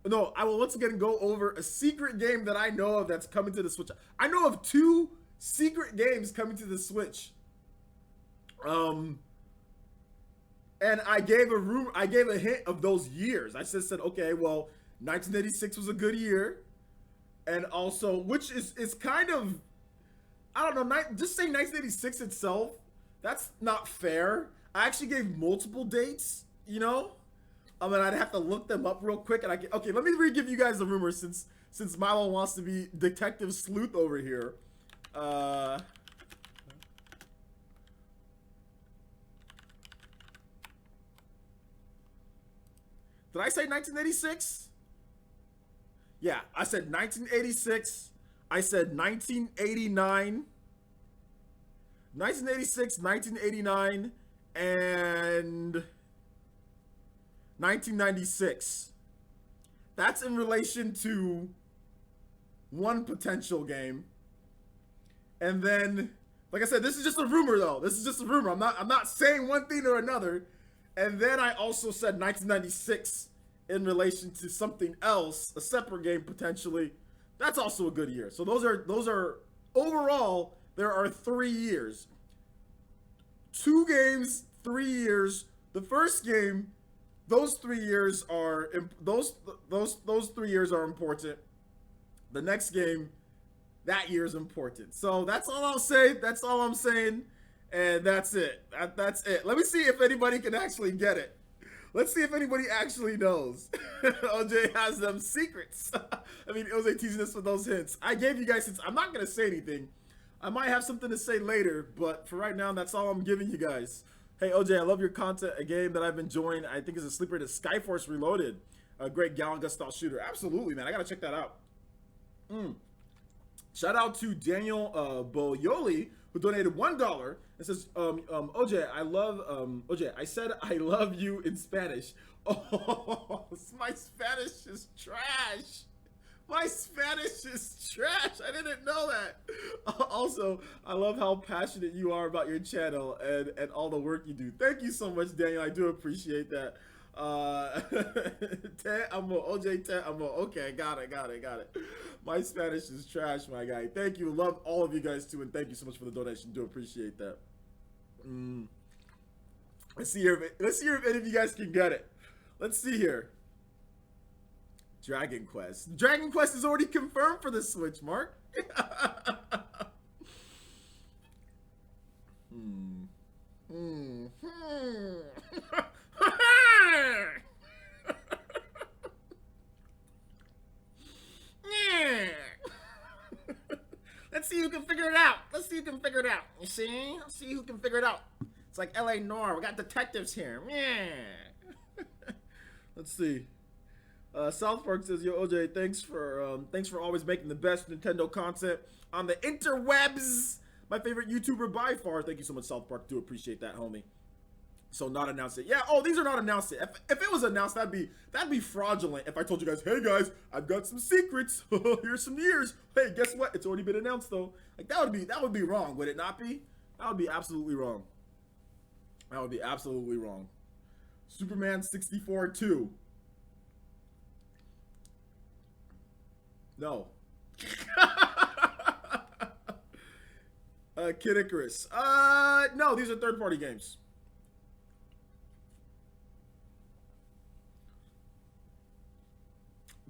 No, I will once again go over a secret game that I know of that's coming to the Switch. I know of 2 secret games coming to the Switch. And I gave a hint of those years. I just said, okay, well, 1986 was a good year. And also, which is kind of, I don't know, just saying 1986 itself, that's not fair. I actually gave multiple dates, you know? And I'd have to look them up real quick. And okay, let me re-give you guys the rumor since Milo wants to be Detective Sleuth over here. Did I say 1986? Yeah, I said 1986. I said 1989. 1986, 1989, and 1996. That's in relation to one potential game. And then, like I said, this is just a rumor though. This is just a rumor. I'm not saying one thing or another. And then I also said 1996 in relation to something else, a separate game potentially. That's also a good year. So those are overall, there are 3 years. 2 games, 3 years. The first game, those 3 years are those 3 years are important. The next game, that year is important. So that's all I'll say. That's all I'm saying. And that's it. That's it. Let me see if anybody can actually get it. Let's see if anybody actually knows. OJ has them secrets. I mean, OJ teasing us with those hints. I gave you guys hints. I'm not going to say anything. I might have something to say later, but for right now, that's all I'm giving you guys. Hey, OJ, I love your content. A game that I've been enjoying, I think is a sleeper, to Skyforce Reloaded. A great Galaga-style shooter. Absolutely, man. I got to check that out. Shout out to Daniel Boyoli, who donated $1 and says, OJ, I love, OJ, I said I love you in Spanish. Oh, my Spanish is trash. My Spanish is trash. I didn't know that. Also, I love how passionate you are about your channel and all the work you do. Thank you so much, Daniel. I do appreciate that. OJ Te Amo. Okay, got it. My Spanish is trash, my guy. Thank you. Love all of you guys too, and thank you so much for the donation. Do appreciate that. Let's see here if any of you guys can get it. Let's see here. Dragon Quest. Dragon Quest is already confirmed for the Switch, Mark. Let's see who can figure it out. You see? Let's see who can figure it out. It's like LA Noir. We got detectives here. Let's see. South Park says, "Yo, OJ, thanks for always making the best Nintendo content on the interwebs. My favorite YouTuber by far." Thank you so much, South Park. Do appreciate that, homie. So not announced it. Yeah. Oh, these are not announced yet. If it was announced, that'd be fraudulent. If I told you guys, hey guys, I've got some secrets. Here's some years. Hey, guess what? It's already been announced though. Like that would be wrong, would it not be? That would be absolutely wrong. That would be absolutely wrong. Superman 64 2. No. Kid Icarus. No, these are third-party games.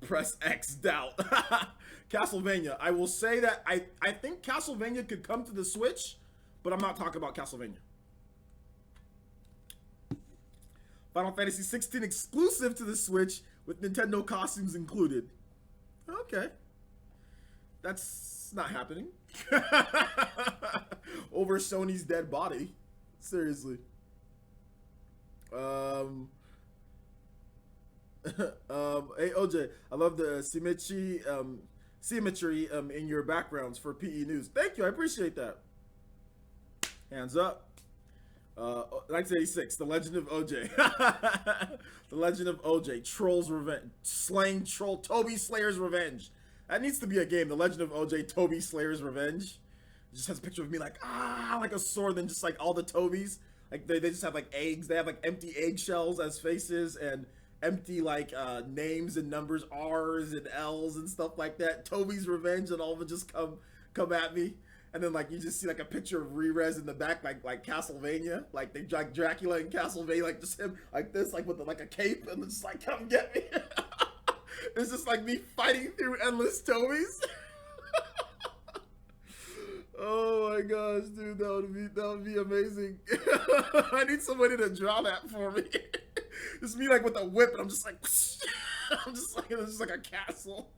press X doubt. Castlevania. I will say that I think Castlevania could come to the Switch, but I'm not talking about Castlevania. Final Fantasy 16 exclusive to the Switch with Nintendo costumes included. Okay. That's not happening. Over Sony's dead body. Seriously. Hey OJ, I love the symmetry in your backgrounds for PE News. Thank you, I appreciate that. Hands up. 1986, The Legend of OJ. The Legend of OJ, Troll's Revenge, Slaying Troll, Toby Slayer's Revenge. That needs to be a game, The Legend of OJ, Toby Slayer's Revenge. It just has a picture of me like a sword, then just like all the Tobys. Like they just have like eggs, they have like empty eggshells as faces and empty like names and numbers, R's and L's and stuff like that. Toby's Revenge, and all of them just come at me. And then like you just see like a picture of Rerez in the back, like Castlevania, like they like Dracula in Castlevania, like just him like this, like with like a cape, and just like come get me. It's just like me fighting through endless Tobys. Oh my gosh, dude, that would be amazing. I need somebody to draw that for me. It's me like with a whip, and I'm just like, it's just like a castle.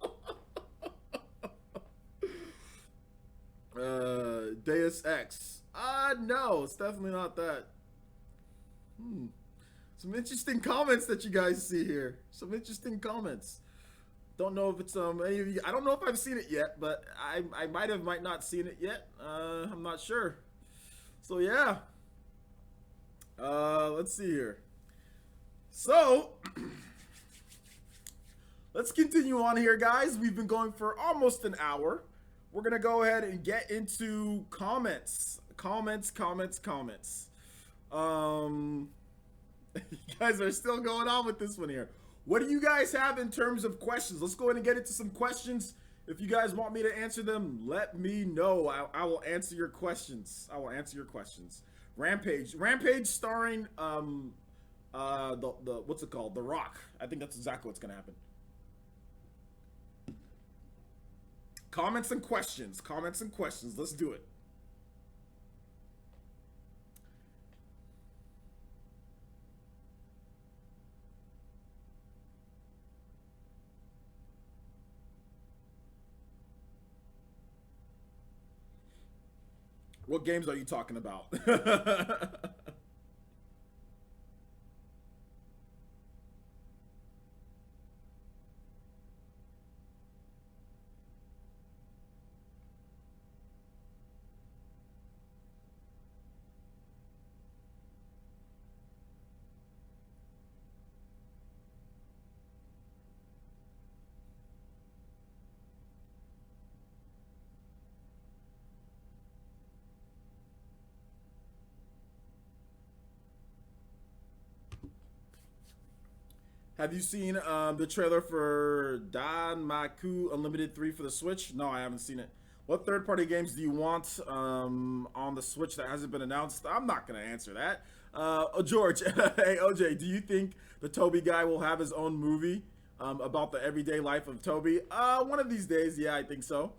Deus Ex. No, it's definitely not that. Some interesting comments that you guys see here. Some interesting comments. Don't know if it's any of you. I don't know if I've seen it yet, but I might not seen it yet. I'm not sure. So yeah. Let's see here. So let's continue on here, guys. We've been going for almost an hour. We're gonna go ahead and get into comments. You guys are still going on with this one here. What do you guys have in terms of questions? Let's go ahead and get into some questions. If you guys want me to answer them, let me know. I will answer your questions. I will answer your questions. Rampage starring the what's it called? The Rock. I think that's exactly what's gonna happen. Comments and questions. Let's do it. What games are you talking about? Have you seen the trailer for Danmaku Unlimited 3 for the Switch? No, I haven't seen it. What third-party games do you want on the Switch that hasn't been announced? I'm not going to answer that. George, hey, OJ, do you think the Toby guy will have his own movie about the everyday life of Toby? One of these days, yeah, I think so.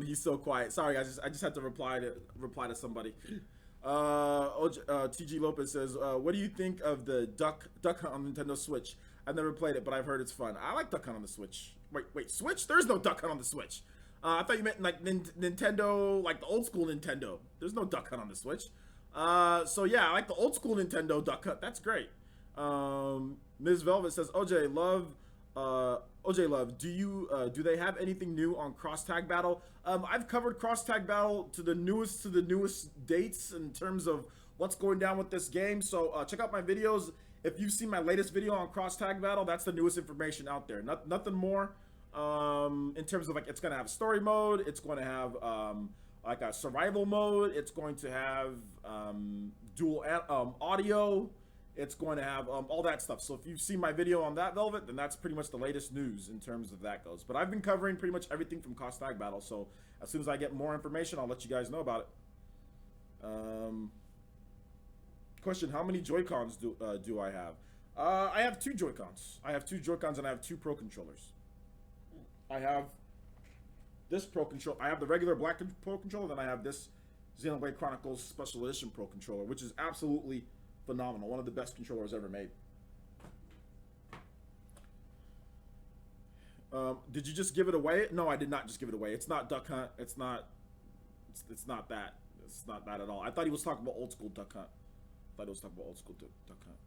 He's so quiet. Sorry, guys, I just had to reply to somebody. TG Lopez says, what do you think of the Duck Hunt on Nintendo Switch? I've never played it, but I've heard it's fun. I like Duck Hunt on the Switch. Wait, Switch? There's no Duck Hunt on the Switch. I thought you meant like Nintendo, like the old school Nintendo. There's no Duck Hunt on the Switch. So yeah, I like the old school Nintendo Duck Hunt. That's great. Ms. Velvet says, OJ Love, do they have anything new on Cross Tag Battle? I've covered Cross Tag Battle to the newest dates in terms of what's going down with this game. So check out my videos. If you've seen my latest video on Cross Tag Battle, that's the newest information out there. Nothing more. In terms of like, it's gonna have story mode. It's going to have like a survival mode. It's going to have dual audio. It's going to have all that stuff. So if you've seen my video on that, Velvet, then that's pretty much the latest news in terms of that goes. But I've been covering pretty much everything from Cross Tag Battle. So as soon as I get more information, I'll let you guys know about it. Question, how many Joy-Cons do I have? I have two Joy-Cons. I have two Joy-Cons and I have two Pro controllers. I have this Pro controller. I have the regular black Pro controller, then I have this Xenoblade Chronicles Special Edition Pro controller, which is absolutely phenomenal. One of the best controllers ever made. Did you just give it away? No, I did not just give it away. It's not Duck Hunt. It's not. It's not that. It's not that at all. I thought he was talking about old school Duck Hunt. I thought he was talking about old school Duck Hunt.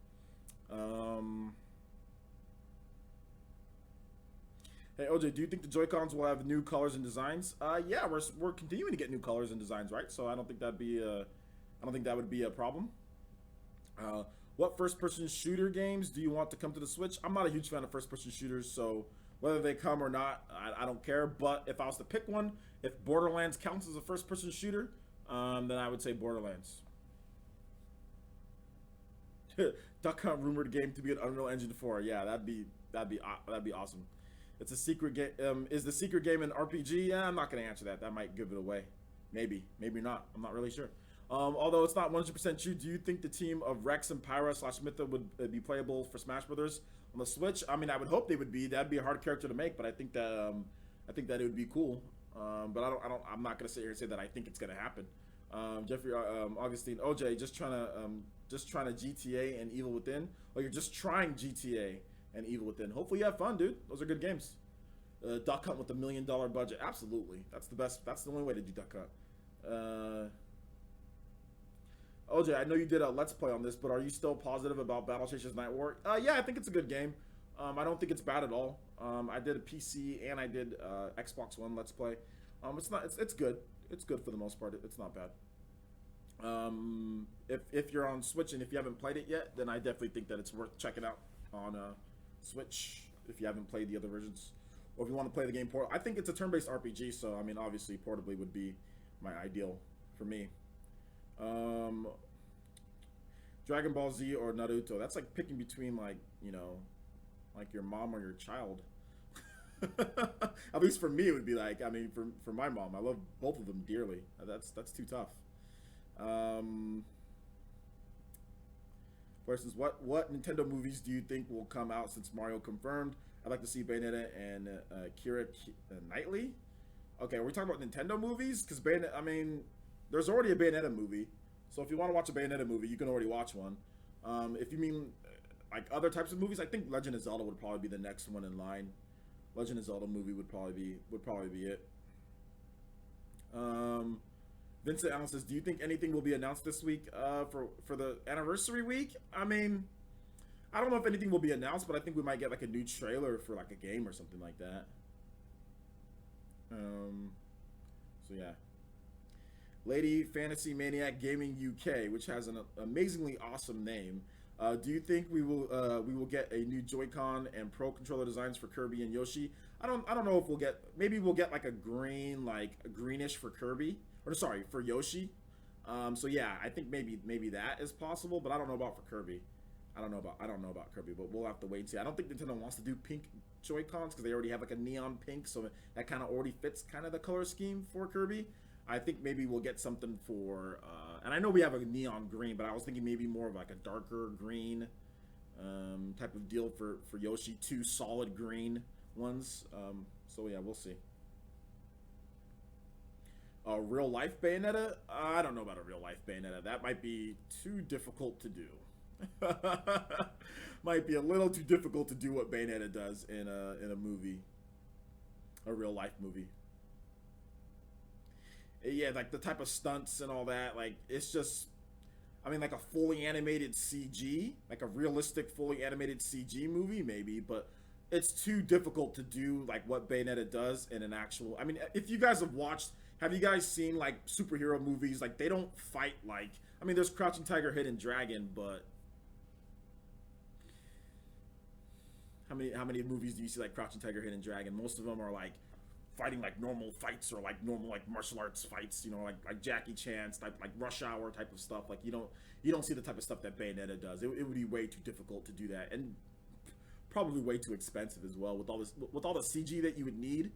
Hey OJ, do you think the Joy-Cons will have new colors and designs? Yeah, we're continuing to get new colors and designs, right? So I don't think that'd be I don't think that would be a problem. What first-person shooter games do you want to come to the Switch? I'm not a huge fan of first-person shooters, so whether they come or not, I don't care. But if I was to pick one, if Borderlands counts as a first-person shooter, then I would say Borderlands. Duck Hunt rumored game to be an Unreal Engine 4. Yeah, that'd be awesome. It's a secret game. Is the secret game an RPG? Yeah, I'm not gonna answer that. That might give it away. Maybe not. I'm not really sure. Although it's not 100% true, do you think the team of Rex and Pyra / Mytha would be playable for Smash Brothers on the Switch? I mean, I would hope they would be. That'd be a hard character to make, but I think that it would be cool. But I'm not gonna sit here and say that I think it's gonna happen. Jeffrey Augustine, OJ, just trying to GTA and Evil Within. Oh, you're just trying GTA and Evil Within. Hopefully you have fun, dude. Those are good games. Duck Hunt with $1 million budget. Absolutely. That's the best. That's the only way to do Duck Hunt. OJ, I know you did a Let's Play on this, but are you still positive about Battle Chasers Night War? Yeah, I think it's a good game. I don't think it's bad at all. I did a PC and I did Xbox One Let's Play. It's good. It's good for the most part. It's not bad. If you're on Switch and if you haven't played it yet, then I definitely think that it's worth checking out on Switch if you haven't played the other versions, or if you want to play the game port. I think it's a turn-based RPG, so I mean, obviously, portably would be my ideal for me. Dragon Ball Z or Naruto. That's like picking between like your mom or your child. At least for me, it would be like, I mean, for my mom, I love both of them dearly. That's too tough. Versus what Nintendo movies do you think will come out since Mario confirmed? I'd like to see Bayonetta and Keira Knightley. Okay, we're talking about Nintendo movies because Bayonetta. I mean, there's already a Bayonetta movie, so if you want to watch a Bayonetta movie, you can already watch one. If you mean like other types of movies, I think Legend of Zelda would probably be the next one in line. Legend of Zelda movie would probably be it. Vincent Allen says, do you think anything will be announced this week for the anniversary week? I mean, I don't know if anything will be announced, but I think we might get like a new trailer for like a game or something like that. So yeah. Lady Fantasy Maniac Gaming UK, which has an amazingly awesome name. Do you think we will get a new Joy-Con and Pro controller designs for Kirby and Yoshi? I don't know if we'll get. Maybe we'll get like a greenish for Kirby, or sorry, for Yoshi. So yeah, I think maybe that is possible, but I don't know about for Kirby. I don't know about Kirby, but we'll have to wait and see. I don't think Nintendo wants to do pink Joy-Cons because they already have like a neon pink, so that kind of already fits kind of the color scheme for Kirby. I think maybe we'll get something for, and I know we have a neon green, but I was thinking maybe more of like a darker green type of deal for Yoshi, 2 solid green ones. So yeah, we'll see. Real life Bayonetta? I don't know about a real life Bayonetta. That might be too difficult to do. Might be a little too difficult to do what Bayonetta does in a movie, a real life movie. Yeah, like the type of stunts and all that, like it's just, I mean, like a fully animated CG, like a realistic fully animated CG movie maybe, but it's too difficult to do like what Bayonetta does in an actual, I mean, if you guys have you guys seen like superhero movies? Like they don't fight like, I mean, there's Crouching Tiger, Hidden Dragon, but how many movies do you see like Crouching Tiger, Hidden Dragon? Most of them are like fighting like normal fights or like normal like martial arts fights, like Jackie Chan's type, like Rush Hour type of stuff. Like you don't see the type of stuff that Bayonetta does. It would be way too difficult to do that, and probably way too expensive as well with all the CG that you would need.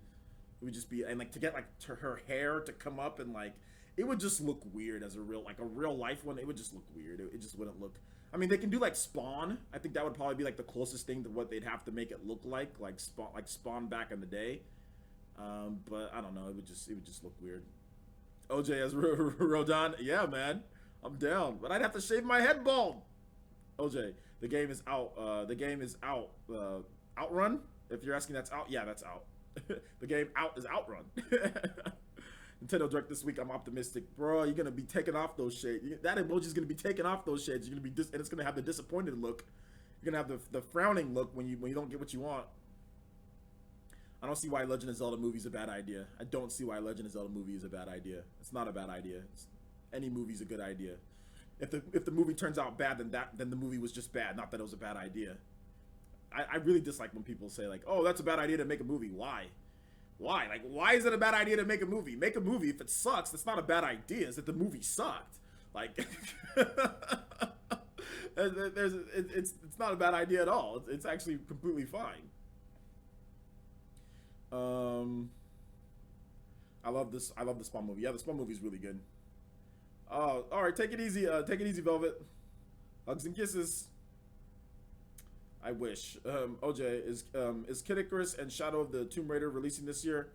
It would just be, and like to get like her hair to come up, and like it would just look weird as a real life one. It would just look weird. It just wouldn't look. I mean, they can do like Spawn. I think that would probably be like the closest thing to what they'd have to make it look like Spawn back in the day. But I don't know. It would just look weird. OJ as Rodon. Yeah, man, I'm down. But I'd have to shave my head bald. OJ, the game is out. The game is out. Outrun. If you're asking, that's out. Yeah, that's out. The game out is Outrun. Nintendo Direct this week, I'm optimistic. Bro, you're gonna be taking off those shades. That emoji's gonna be taking off those shades. You're gonna be and it's gonna have the disappointed look. You're gonna have the frowning look when you don't get what you want. I don't see why Legend of Zelda movie is a bad idea. I don't see why Legend of Zelda movie is a bad idea. It's not a bad idea. Any movie's a good idea. If the movie turns out bad, then the movie was just bad, not that it was a bad idea. I really dislike when people say like, oh, that's a bad idea to make a movie. Why? Why? Like, why is it a bad idea to make a movie? Make a movie. If it sucks, that's not a bad idea. It's that the movie sucked. Like, it's not a bad idea at all. It's actually completely fine. I love this. I love the Spawn movie. Yeah, the Spawn movie is really good. All right, take it easy. Take it easy, Velvet. Hugs and kisses. I wish. OJ, is Kid Icarus and Shadow of the Tomb Raider releasing this year?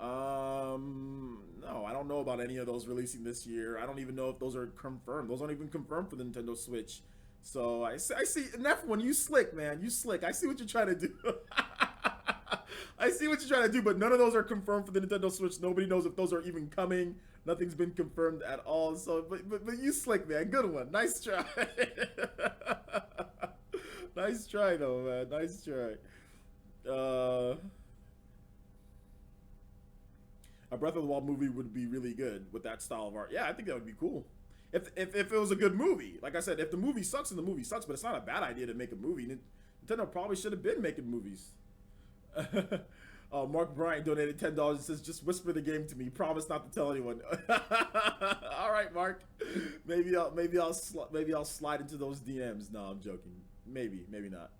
No, I don't know about any of those releasing this year. I don't even know if those are confirmed. Those aren't even confirmed for the Nintendo Switch. So I see. And F1, you slick, man. You slick. I see what you're trying to do. I see what you're trying to do, but none of those are confirmed for the Nintendo Switch. Nobody knows if those are even coming. Nothing's been confirmed at all. So, but you slick, man. Good one. Nice try. Nice try, though, man. Nice try. A Breath of the Wild movie would be really good with that style of art. Yeah, I think that would be cool. If it was a good movie. Like I said, if the movie sucks, then the movie sucks, but it's not a bad idea to make a movie. Nintendo probably should have been making movies. Mark Bryant donated $10 and says, just whisper the game to me. Promise not to tell anyone. All right, Mark. Maybe I'll slide into those DMs. No, I'm joking. Maybe not.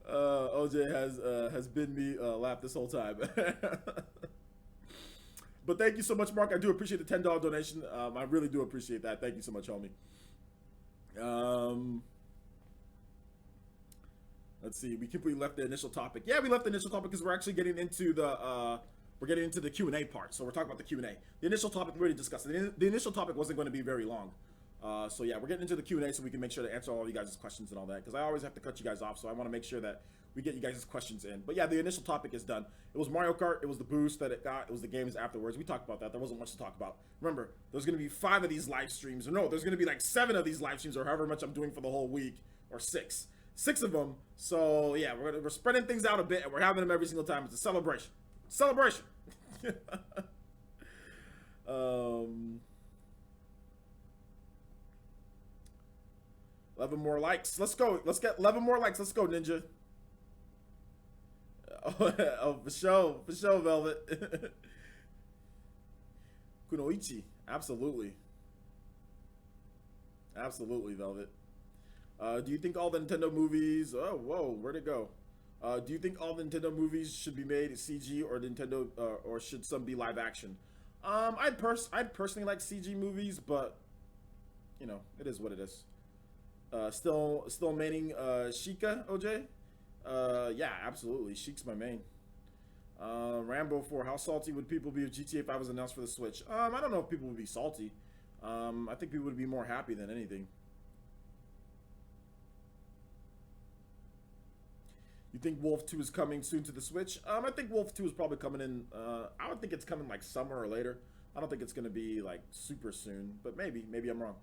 OJ has been me laugh this whole time. But thank you so much, Mark. I do appreciate the $10 donation. I really do appreciate that. Thank you so much, homie. Let's see. We completely left the initial topic. Yeah, we left the initial topic because we're actually getting into the Q&A part. So we're talking about the Q&A. The initial topic we already discussed. The initial topic wasn't going to be very long. So yeah, we're getting into the Q&A so we can make sure to answer all you guys' questions and all that, because I always have to cut you guys off, so I want to make sure that we get you guys' questions in. But yeah, the initial topic is done. It was Mario Kart, it was the boost that it got, it was the games afterwards. We talked about that. There wasn't much to talk about. Remember, there's going to be 5 of these live streams, or no, there's going to be like 7 of these live streams, or however much I'm doing for the whole week, or 6 of them. So yeah, we're spreading things out a bit, and we're having them every single time. It's a celebration. 11 more likes. Let's go. Let's get 11 more likes. Let's go, Ninja. Oh, for sure, Velvet. Kunoichi. Absolutely, Velvet. Do you think all the Nintendo movies? Oh, whoa, where'd it go? Do you think all the Nintendo movies should be made CG or Nintendo, or should some be live action? I'd personally like CG movies, but you know, it is what it is. Still maining Sheikah, OJ? Yeah, absolutely. Sheik's my main. Rambo 4. How salty would people be if GTA 5 was announced for the Switch? I don't know if people would be salty. I think people would be more happy than anything. You think Wolf 2 is coming soon to the Switch? I think Wolf 2 is probably coming in. I would think it's coming like summer or later. I don't think it's going to be like super soon, but maybe I'm wrong.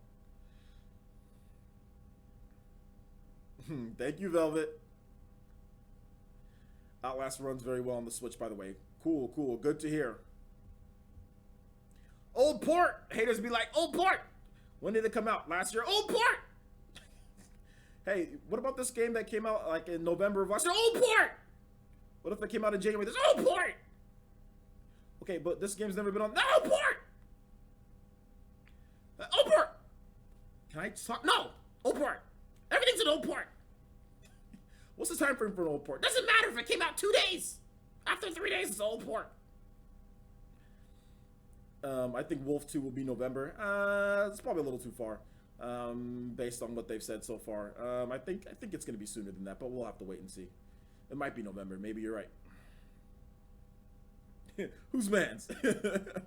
Thank you, Velvet. Outlast runs very well on the Switch, by the way. Cool. Good to hear. Old port. Haters be like, old port. When did it come out? Last year? Old port. Hey, what about this game that came out like in November of last year? Old port. What if it came out in January? This old port. Okay, but this game's never been on. No, old port. Old port. Can I talk? No, old port. Everything's an old port. What's the time frame for an old port? Doesn't matter if it came out 2 days. After 3 days, it's an old port. I think Wolf 2 will be November. It's probably a little too far, based on what they've said so far. I think it's going to be sooner than that, but we'll have to wait and see. It might be November. Maybe you're right. Who's man's? The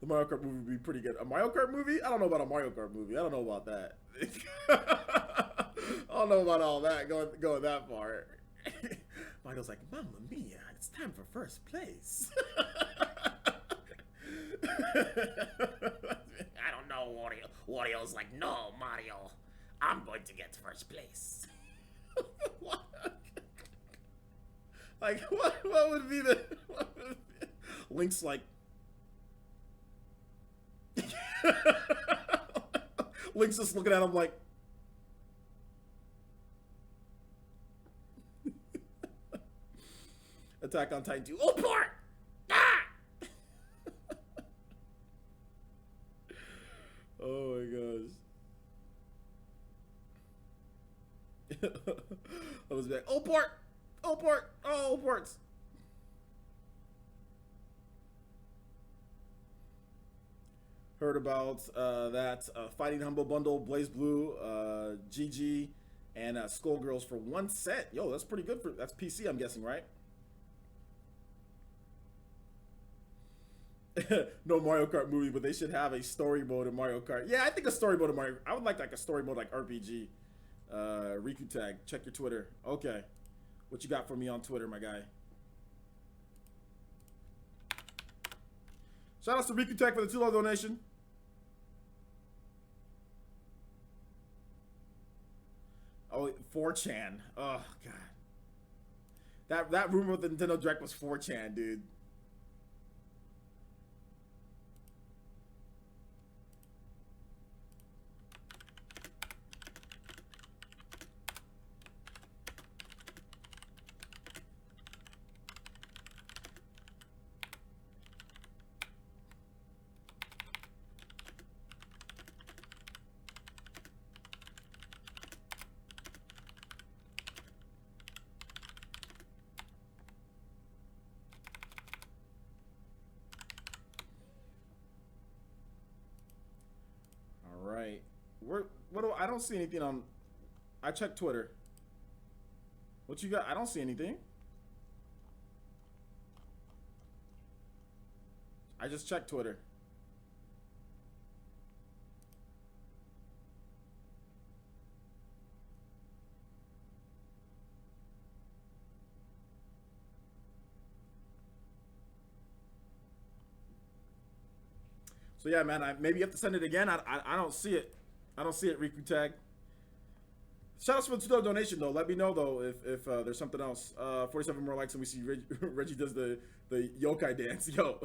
Mario Kart movie would be pretty good. A Mario Kart movie? I don't know about a Mario Kart movie. I don't know about that. I don't know about all that, going that far. Mario's like, Mamma Mia, it's time for first place. I don't know, Wario. Wario's like, no, Mario. I'm going to get first place. What? Like, what would be the... Link's like... Link's just looking at him like... Attack on Titan 2. Oh, port! Ah! Oh my gosh. I was back. Oh, port! Oh, port! Oh, ports! Heard about that Fighting Humble Bundle, Blaze Blue, GG, and Skullgirls for one set. Yo, that's pretty good. That's PC, I'm guessing, right? No Mario Kart movie, but they should have a story mode in Mario Kart. Yeah, I think a story mode in Mario. I would like a story mode like RPG. Riku Tag, check your Twitter. Okay, what you got for me on Twitter, my guy? Shout out to Riku Tag for the $2 donation. Oh, 4chan. Oh god. That rumor with the Nintendo Direct was 4chan, dude. Right. I don't see anything on. I checked Twitter. What you got? I don't see anything. I just checked Twitter. So yeah, man, maybe you have to send it again. I don't see it. I don't see it, Riku Tag. Shout out for the $2 donation, though. Let me know, though, if there's something else. 47 more likes and we see Reggie does the yokai dance. Yo.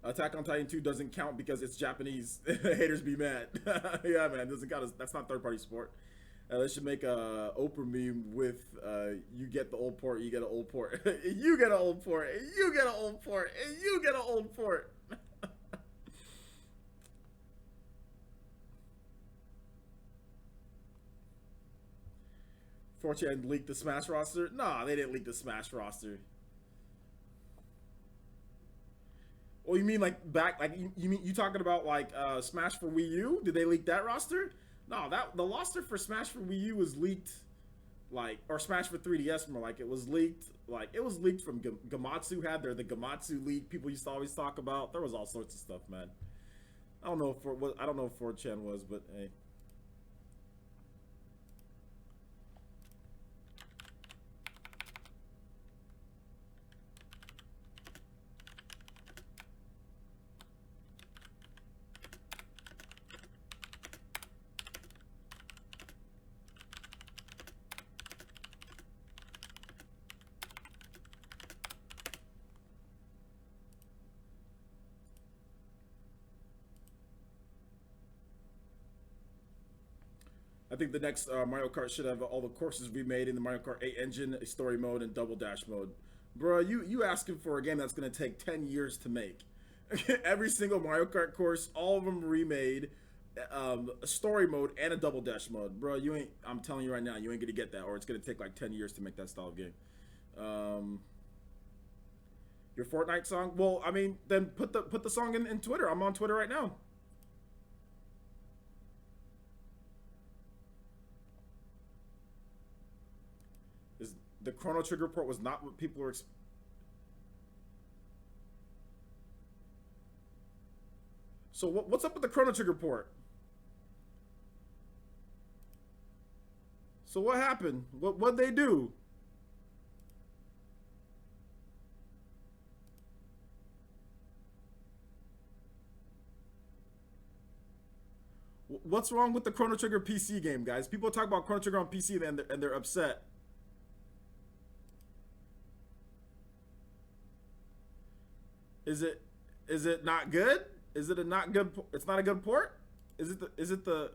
Attack on Titan 2 doesn't count because it's Japanese. Haters be mad. Yeah, man, doesn't count. That's not third-party support. They should make a Oprah meme with you get the old port, you get an old port. You get an old port, and you get an old port, and you get an old port. 4chan leaked the Smash roster? Nah, they didn't leak the Smash roster. Well, you mean like back, like you mean you talking about like Smash for Wii U? Did they leak that roster? No, the roster for Smash for Wii U was leaked, like, or Smash for 3DS more like it was leaked from Gamatsu had the Gamatsu leak people used to always talk about. There was all sorts of stuff, man. I don't know if 4chan was, but hey. I think the next Mario Kart should have all the courses remade in the Mario Kart 8 engine, a story mode, and double dash mode. Bruh, you asking for a game that's going to take 10 years to make. Every single Mario Kart course, all of them remade, a story mode, and a double dash mode. Bruh, you ain't, I'm telling you right now, you ain't going to get that, or it's going to take like 10 years to make that style of game. Your Fortnite song? Well, I mean, then put the song in Twitter. I'm on Twitter right now. Is the Chrono Trigger report was not what people were So what's up with the Chrono Trigger report? So what happened? What'd they do? What's wrong with the Chrono Trigger PC game, guys? People talk about Chrono Trigger on PC and they're upset. Is it not good? Is it a not good? It's not a good port. Is it the?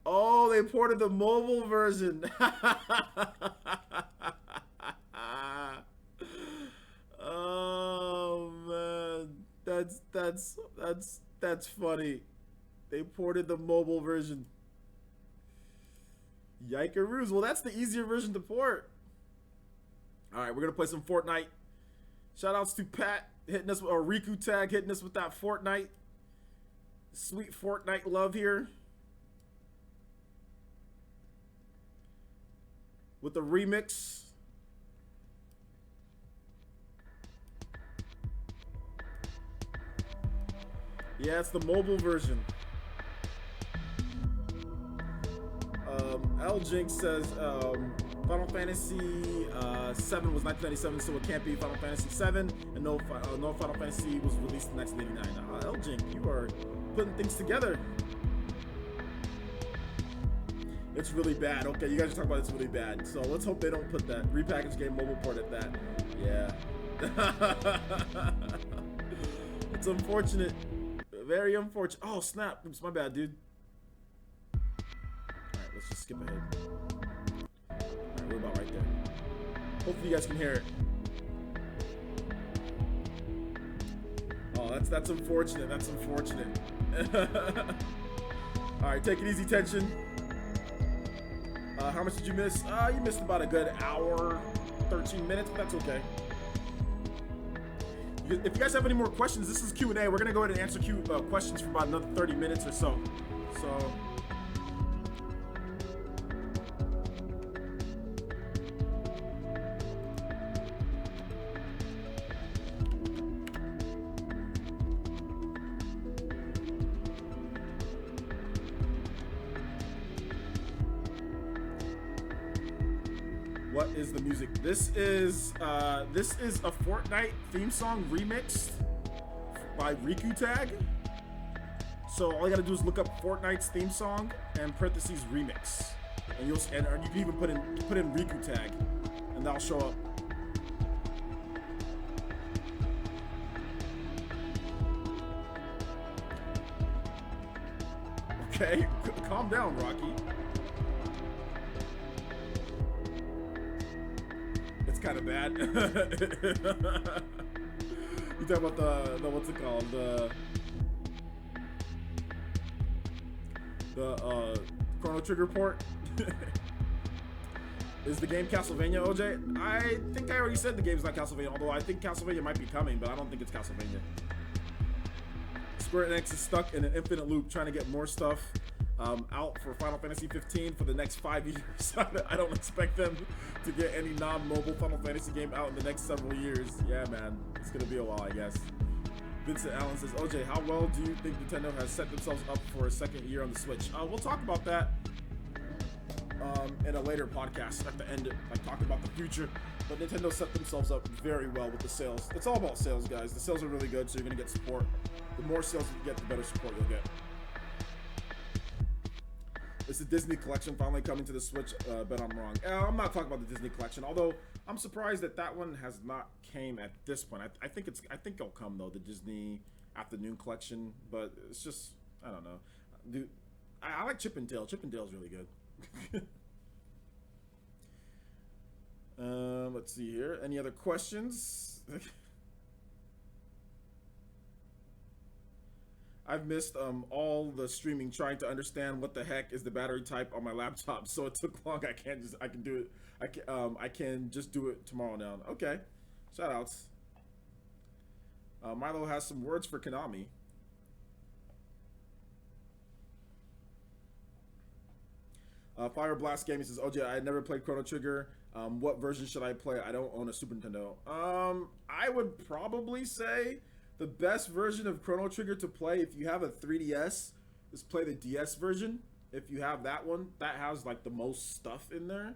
Oh, they ported the mobile version. Oh man, that's funny. They ported the mobile version. Yikeroos. Well, that's the easier version to port. All right, we're gonna play some Fortnite. Shout outs to Pat hitting us, or Riku Tag hitting us with that Fortnite. Sweet Fortnite love here. With the remix. Yeah, it's the mobile version. L Jinx says Final Fantasy 7 was 1997, so it can't be Final Fantasy 7, and no Final Fantasy was released in 1989. L Jinx, you are putting things together. It's really bad. Okay, you guys are talking about it's really bad. So let's hope they don't put that repackaged game mobile port at that. Yeah. It's unfortunate. Very unfortunate. Oh, snap. Oops, my bad, dude. Alright, let's just skip ahead. Alright, we're about right there. Hopefully you guys can hear it. Oh, that's unfortunate. That's unfortunate. Alright, take it easy, tension. How much did you miss? You missed about a good hour, 13 minutes, but that's okay. If you guys have any more questions, this is Q&A. We're gonna go ahead and answer questions for about another 30 minutes or so. What is the music? This is a Fortnite theme song remixed by Riku Tag. So all you gotta do is look up Fortnite's theme song and parentheses remix, and you can even put in Riku Tag, and that'll show up. Okay, calm down, Rocky. It's kind of bad. You talk about the what's it called? The Chrono Trigger port. Is the game Castlevania, OJ? I think I already said the game's not Castlevania, although I think Castlevania might be coming, but I don't think it's Castlevania. Square Enix is stuck in an infinite loop trying to get more stuff out for Final Fantasy 15 for the next 5 years. I don't expect them to get any non-mobile Final Fantasy game out in the next several years. Yeah, man. It's going to be a while, I guess. Vincent Allen says, OJ, how well do you think Nintendo has set themselves up for a second year on the Switch? We'll talk about that in a later podcast at the end, like talking about the future. But Nintendo set themselves up very well with the sales. It's all about sales, guys. The sales are really good, so you're going to get support. The more sales you get, the better support you'll get. It's the Disney Collection finally coming to the Switch. Bet I'm wrong. I'm not talking about the Disney Collection, although I'm surprised that one has not came at this point. I think it'll come though, the Disney Afternoon Collection, but it's just, I don't know. Dude, I like Chip and Dale. Chip and Dale's really good. Let's see here. Any other questions? I've missed all the streaming trying to understand what the heck is the battery type on my laptop. So it took long. I can do it. I can just do it tomorrow now. Okay. Shout outs. Milo has some words for Konami. Fire Blast Gaming says, OJ, I never played Chrono Trigger. What version should I play? I don't own a Super Nintendo. I would probably say the best version of Chrono Trigger to play if you have a 3DS is play the DS version. If you have that one, that has like the most stuff in there.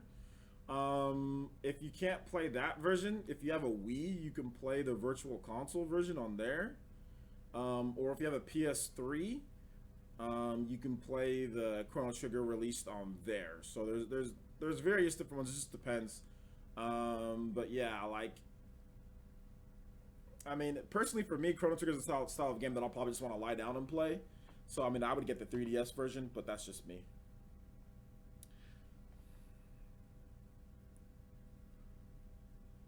If you can't play that version, if you have a Wii, you can play the Virtual Console version on there. Or if you have a PS3, you can play the Chrono Trigger released on there. So there's various different ones. It just depends. But yeah, like, I mean, personally for me, Chrono Trigger is a style of game that I'll probably just want to lie down and play. So I mean, I would get the 3DS version, but that's just me.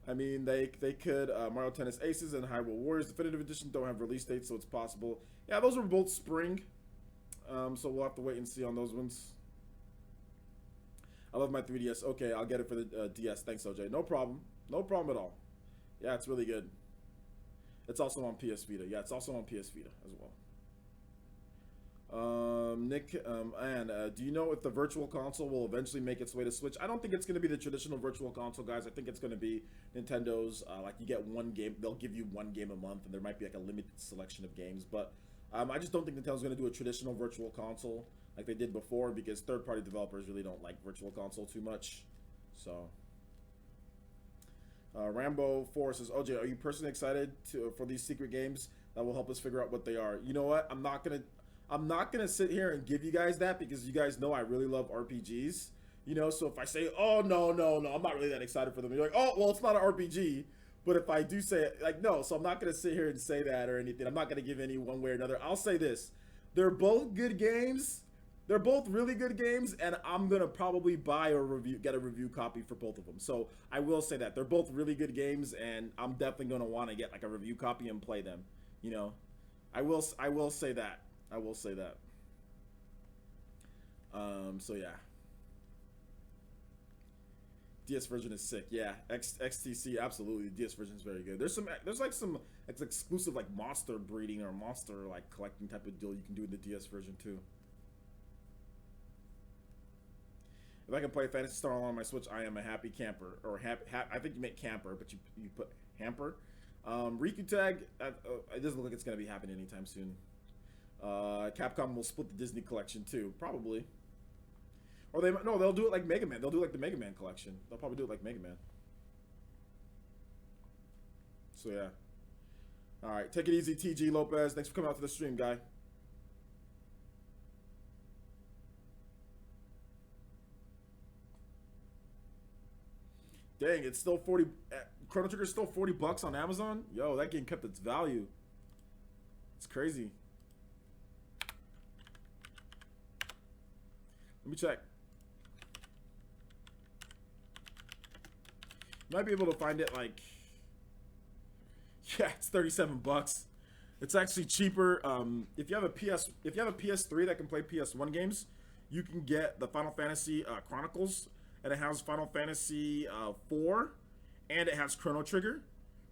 I mean, they could Mario Tennis Aces and Hyrule Warriors Definitive Edition don't have release dates, so it's possible. Yeah, those are both spring. So we'll have to wait and see on those ones. I love my 3DS. Okay, I'll get it for the DS. Thanks, OJ. No problem. No problem at all. Yeah, it's really good. It's also on PS Vita. Yeah, it's also on PS Vita as well. Nick, do you know if the Virtual Console will eventually make its way to Switch? I don't think it's going to be the traditional Virtual Console, guys. I think it's going to be Nintendo's, like you get one game, they'll give you one game a month, and there might be like a limited selection of games, but I just don't think Nintendo's going to do a traditional Virtual Console like they did before, because third-party developers really don't like Virtual Console too much. So, Rambo 4 says, OJ, are you personally excited for these secret games that will help us figure out what they are? You know what? I'm not gonna sit here and give you guys that, because you guys know I really love RPGs. You know, so if I say, oh no, I'm not really that excited for them, you're like, oh well, it's not an RPG. But if I do say it, like, no, so I'm not gonna sit here and say that or anything. I'm not gonna give any one way or another. I'll say this: they're both good games. They're both really good games, and I'm gonna probably buy or get a review copy for both of them. So I will say that they're both really good games, and I'm definitely gonna want to get like a review copy and play them. You know, I will say that. I will say that. So yeah. DS version is sick. Yeah, XTC, absolutely. The DS version is very good. There's like some exclusive like monster breeding or monster like collecting type of deal you can do in the DS version too. If I can play Phantasy Star on my Switch, I am a happy camper. Or I think you meant camper, but you put hamper. Riku Tag, it doesn't look like it's gonna be happening anytime soon. Capcom will split the Disney collection too, probably. Or they'll do it like Mega Man. They'll do like the Mega Man collection. They'll probably do it like Mega Man. So yeah. All right, take it easy, TG Lopez. Thanks for coming out to the stream, guy. Dang, it's still 40. Chrono Trigger's still $40 on Amazon. Yo, that game kept its value. It's crazy. Let me check. Might be able to find it like, yeah, it's $37. It's actually cheaper. If you have a PS3 that can play PS1 games, you can get the Final Fantasy Chronicles, and it has Final Fantasy 4, and it has Chrono Trigger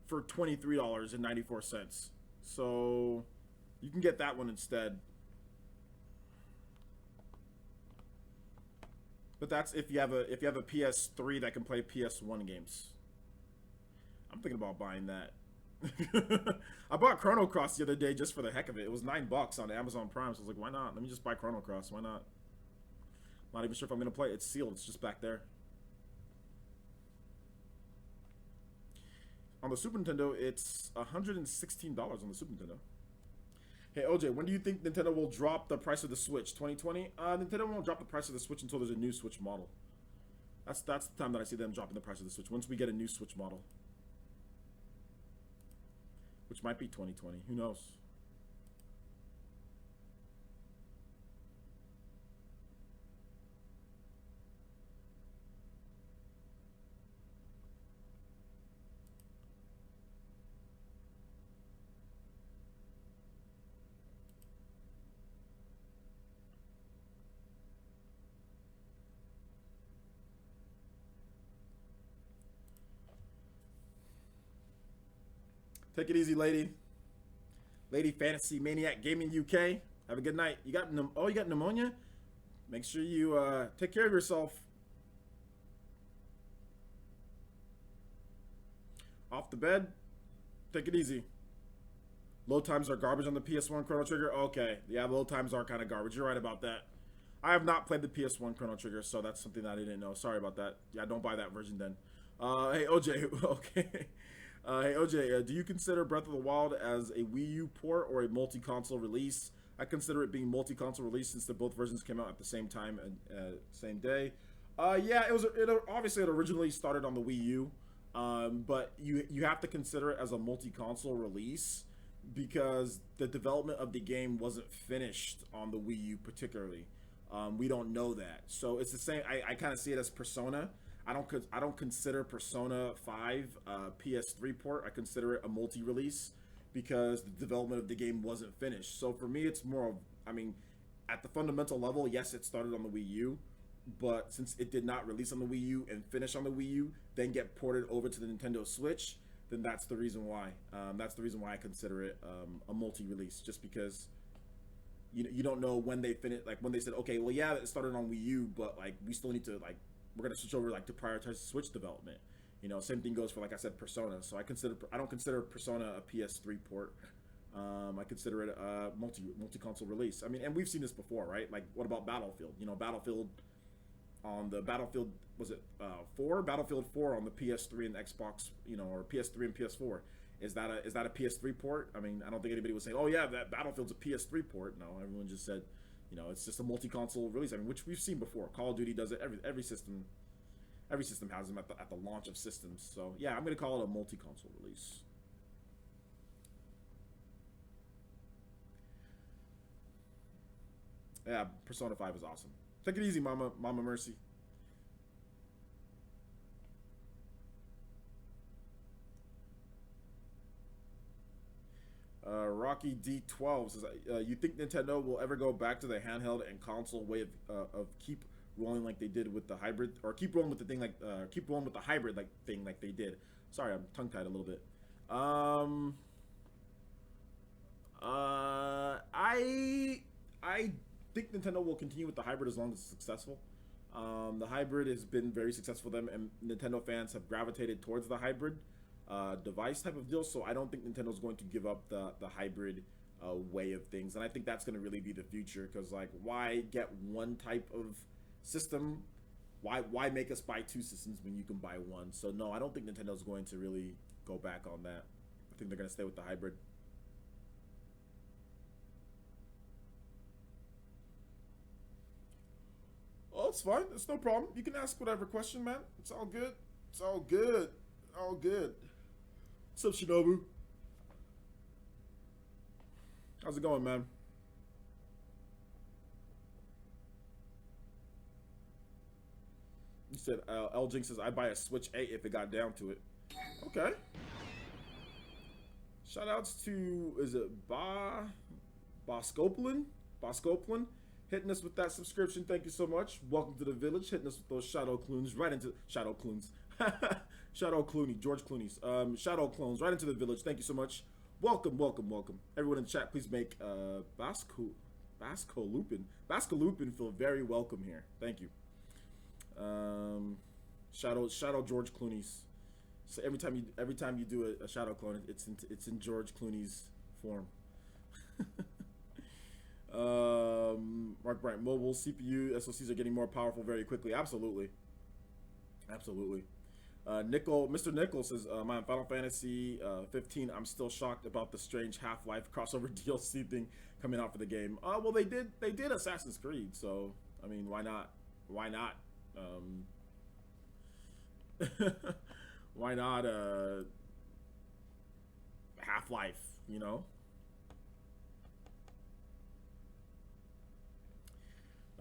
for $23.94. So you can get that one instead. But that's if you have a PS3 that can play PS1 games. I'm thinking about buying that. I bought Chrono Cross the other day just for the heck of it. It was $9 on Amazon Prime, so I was like, why not? Let me just buy Chrono Cross. Why not? Not even sure if I'm gonna play it. It's sealed. It's just back there. On the Super Nintendo, it's $116 on the Super Nintendo. Hey, OJ, when do you think Nintendo will drop the price of the Switch? 2020? Nintendo won't drop the price of the Switch until there's a new Switch model. That's the time that I see them dropping the price of the Switch. Once we get a new Switch model. Which might be 2020. Who knows? Take it easy, lady. Lady Fantasy Maniac Gaming UK. Have a good night. You got you got pneumonia? Make sure you take care of yourself. Off the bed. Take it easy. Load times are garbage on the PS1 Chrono Trigger. Okay, yeah, load times are kind of garbage. You're right about that. I have not played the PS1 Chrono Trigger, so that's something that I didn't know. Sorry about that. Yeah, don't buy that version then. Hey OJ, okay. Hey OJ, do you consider Breath of the Wild as a Wii U port or a multi-console release? I consider it being multi-console release since the both versions came out at the same time and same day. Yeah, obviously it originally started on the Wii U, but you have to consider it as a multi-console release because the development of the game wasn't finished on the Wii U particularly. We don't know that, so it's the same. I kind of see it as Persona. I don't consider Persona 5 PS3 port. I consider it a multi-release because the development of the game wasn't finished. So for me, it's more of, I mean, at the fundamental level, yes, it started on the Wii U, but since it did not release on the Wii U and finish on the Wii U, then get ported over to the Nintendo Switch, then that's the reason why. That's the reason why I consider it a multi-release, just because you don't know when they finish, like when they said, okay, well, yeah, it started on Wii U, but like we still need to, like, we're gonna switch over, like, to prioritize Switch development. Same thing goes for, like I said, Persona. So I don't consider Persona a PS3 port. I consider it a multi-console release. I mean, and we've seen this before, right? Like, what about Battlefield? Battlefield on the Battlefield, was it 4? Battlefield 4 on the PS3 and Xbox, or PS3 and PS4. Is that a PS3 port? I mean, I don't think anybody was saying, oh yeah, that Battlefield's a PS3 port. No, everyone just said, it's just a multi-console release. I mean, which we've seen before. Call of Duty does it. Every system has them at the launch of systems. So yeah, I'm gonna call it a multi-console release. Yeah, Persona 5 is awesome. Take it easy, Mama Mercy. Rocky D12 says, you think Nintendo will ever go back to the handheld and console way of keep rolling like they did with the hybrid, or keep rolling with the thing keep rolling with the hybrid thing like they did? Sorry, I'm tongue tied a little bit. I think Nintendo will continue with the hybrid as long as it's successful. The hybrid has been very successful for them, and Nintendo fans have gravitated towards the hybrid device type of deal. So I don't think Nintendo's going to give up the hybrid way of things, and I think that's going to really be the future. Because, like, why get one type of system? Why make us buy two systems when you can buy one? So no, I don't think Nintendo's going to really go back on that. I think they're going to stay with the hybrid. Oh, it's fine. It's no problem. You can ask whatever question, man. It's all good. It's all good. All good. What's up, Shinobu? How's it going, man? You said L says I buy a Switch 8 if it got down to it. Okay. Shout outs to, is it Boscoplin? Hitting us with that subscription. Thank you so much. Welcome to the village. Hitting us with those Shadow Clones right into Shadow Clones. Shadow Clooney, George Clooney's. Shadow Clones right into the village. Thank you so much. Welcome. Everyone in chat, please make Basco Lupin feel very welcome here. Thank you. Shadow George Clooney's. So every time you do a Shadow clone, it's in George Clooney's form. Mark Bryant, mobile CPU SoCs are getting more powerful very quickly. Absolutely. Mr. Nickel says, my Final Fantasy 15. I'm still shocked about the strange Half-Life crossover DLC thing coming out for the game. Well, they did Assassin's Creed, so I mean, why not? Why not Half-Life?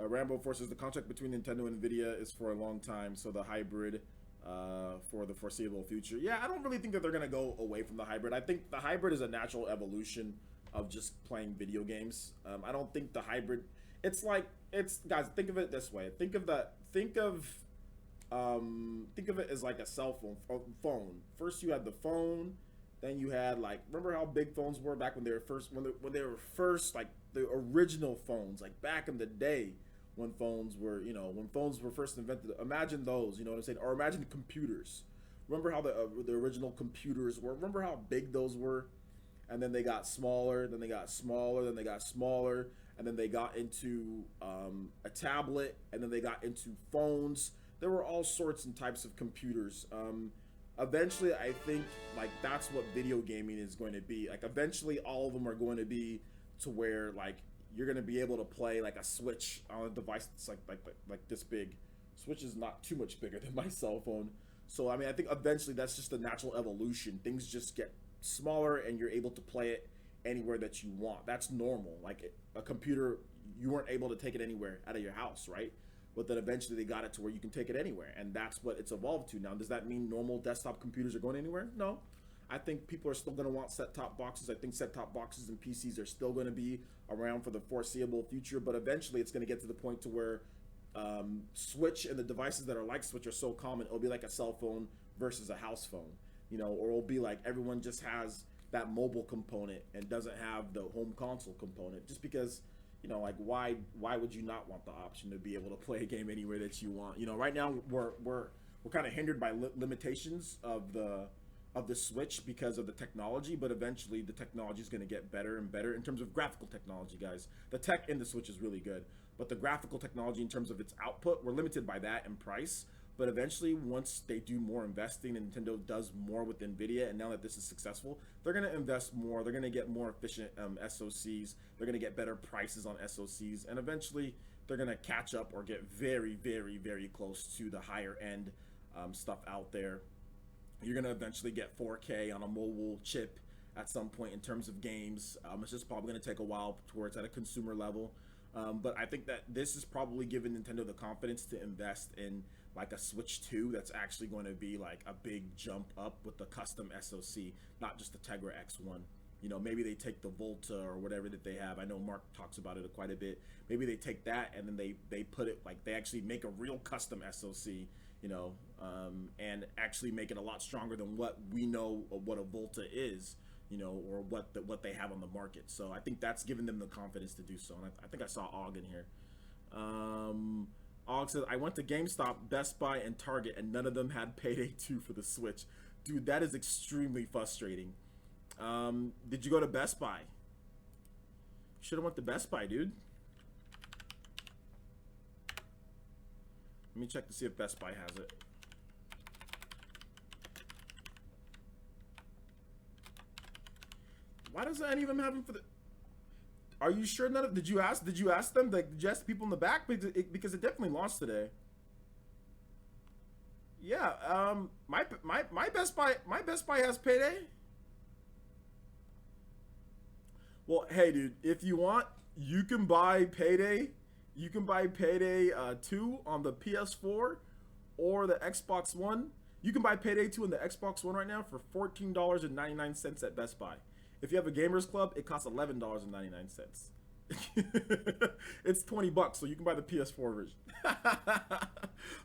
Rambo forces the contract between Nintendo and Nvidia is for a long time, so the hybrid for the foreseeable future. Yeah, I don't really think that they're gonna go away from the hybrid. I think the hybrid is a natural evolution of just playing video games. I don't think the hybrid. Guys, think of it this way. Think of it as like a cell phone. First you had the phone, Then you had like, remember how big phones were back when they were first, when they were first like the original phones, like back in the day when phones were, when phones were first invented. Imagine those, you know what I'm saying? Or imagine computers. Remember how the original computers were? Remember how big those were? And then they got smaller, then they got smaller, then they got smaller, and then they got into a tablet, and then they got into phones. There were all sorts and types of computers. Eventually, I think like that's what video gaming is going to be. Like eventually, all of them are going to be to where like you're going to be able to play like a Switch on a device that's like this big. Switch is not too much bigger than my cell phone. So I mean, I think eventually that's just the natural evolution. Things just get smaller, and you're able to play it anywhere that you want. That's normal. Like a computer, you weren't able to take it anywhere out of your house, right? But then eventually they got it to where you can take it anywhere, and that's what it's evolved to now. Does that mean normal desktop computers are going anywhere? No. I think people are still going to want set-top boxes. I think set-top boxes and PCs are still going to be around for the foreseeable future, but eventually it's going to get to the point to where Switch and the devices that are like Switch are so common, it'll be like a cell phone versus a house phone, or it'll be like everyone just has that mobile component and doesn't have the home console component, just because like why would you not want the option to be able to play a game anywhere that you want? Right now we're kind of hindered by limitations of the Switch because of the technology, but eventually the technology is going to get better and better in terms of graphical technology, guys. The tech in the Switch is really good, but the graphical technology in terms of its output, we're limited by that and price. But eventually, once they do more investing, and Nintendo does more with NVIDIA, and now that this is successful, they're going to invest more. They're going to get more efficient SoCs. They're going to get better prices on SoCs. And eventually, they're going to catch up or get very, very, very close to the higher end stuff out there. You're going to eventually get 4K on a mobile chip at some point in terms of games. It's just probably going to take a while to where it's at a consumer level. But I think that this is probably giving Nintendo the confidence to invest in like a Switch 2 that's actually going to be like a big jump up with the custom SoC, not just the Tegra X1. Maybe they take the Volta or whatever that they have. I know Mark talks about it quite a bit. Maybe they take that and then they put it like they actually make a real custom SoC, and actually make it a lot stronger than what we know of what a Volta is, or what they have on the market. So I think that's giving them the confidence to do so. And I think I saw Og in here. Og says, I went to GameStop, Best Buy, and Target, and none of them had Payday 2 for the Switch. Dude, that is extremely frustrating. Did you go to Best Buy? Should have went to Best Buy, dude. Let me check to see if Best Buy has it. Why doesn't any of them have them for the... Are you sure none of... Did you ask them? Like, did you ask the people in the back? Because it definitely launched today. Yeah, my Best Buy has Payday. Well, hey, dude, if you want, you can buy Payday. You can buy Payday 2 on the PS4 or the Xbox One. You can buy Payday 2 on the Xbox One right now for $14.99 at Best Buy. If you have a gamers club, it costs $11.99. It's $20, so you can buy the PS4 version.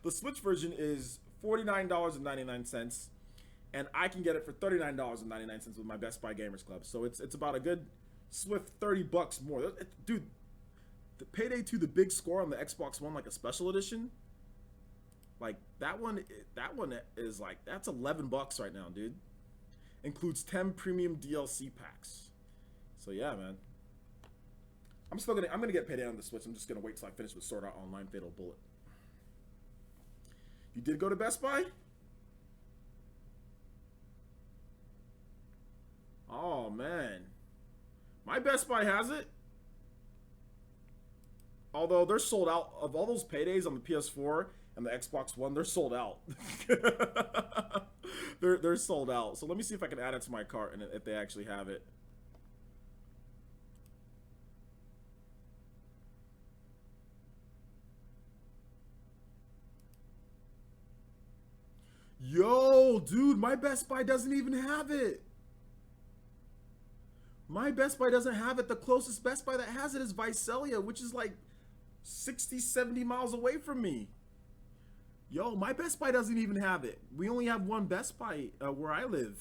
The Switch version is $49.99, and I can get it for $39.99 with my Best Buy Gamers Club. So it's about a good swift $30 more. Dude, the Payday 2, the big score on the Xbox One, like a special edition, like that one is like, that's $11 right now, dude. Includes 10 premium DLC packs. So yeah, man. I'm gonna get Payday on the Switch. I'm just gonna wait till I finish with Sword Art Online Fatal Bullet. You did go to Best Buy? Oh man. My Best Buy has it. Although they're sold out of all those Paydays on the PS4 and the Xbox One, they're sold out. They're sold out. So let me see if I can add it to my cart and if they actually have it. Yo, dude, my Best Buy doesn't even have it. My Best Buy doesn't have it. The closest Best Buy that has it is Visalia, which is like 60, 70 miles away from me. Yo, my Best Buy doesn't even have it. We only have one Best Buy where I live.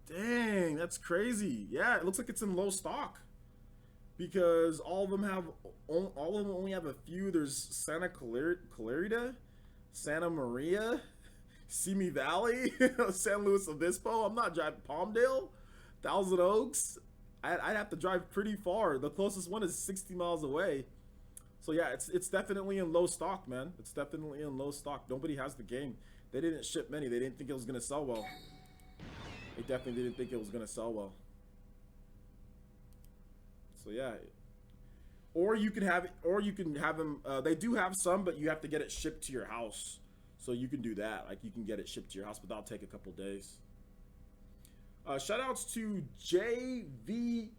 Dang, that's crazy. Yeah, it looks like it's in low stock because all of them only have a few. There's Clarita, Santa Maria, Simi Valley, San Luis Obispo. I'm not driving Palmdale, Thousand Oaks. I'd have to drive pretty far. The closest one is 60 miles away. So yeah, it's definitely in low stock, man. It's definitely in low stock. Nobody has the game. They didn't ship many. They didn't think it was gonna sell well. They definitely didn't think it was gonna sell well. So yeah, or you can have them. They do have some, but you have to get it shipped to your house. So you can do that. Like you can get it shipped to your house, but that'll take a couple days. Shout outs to JVG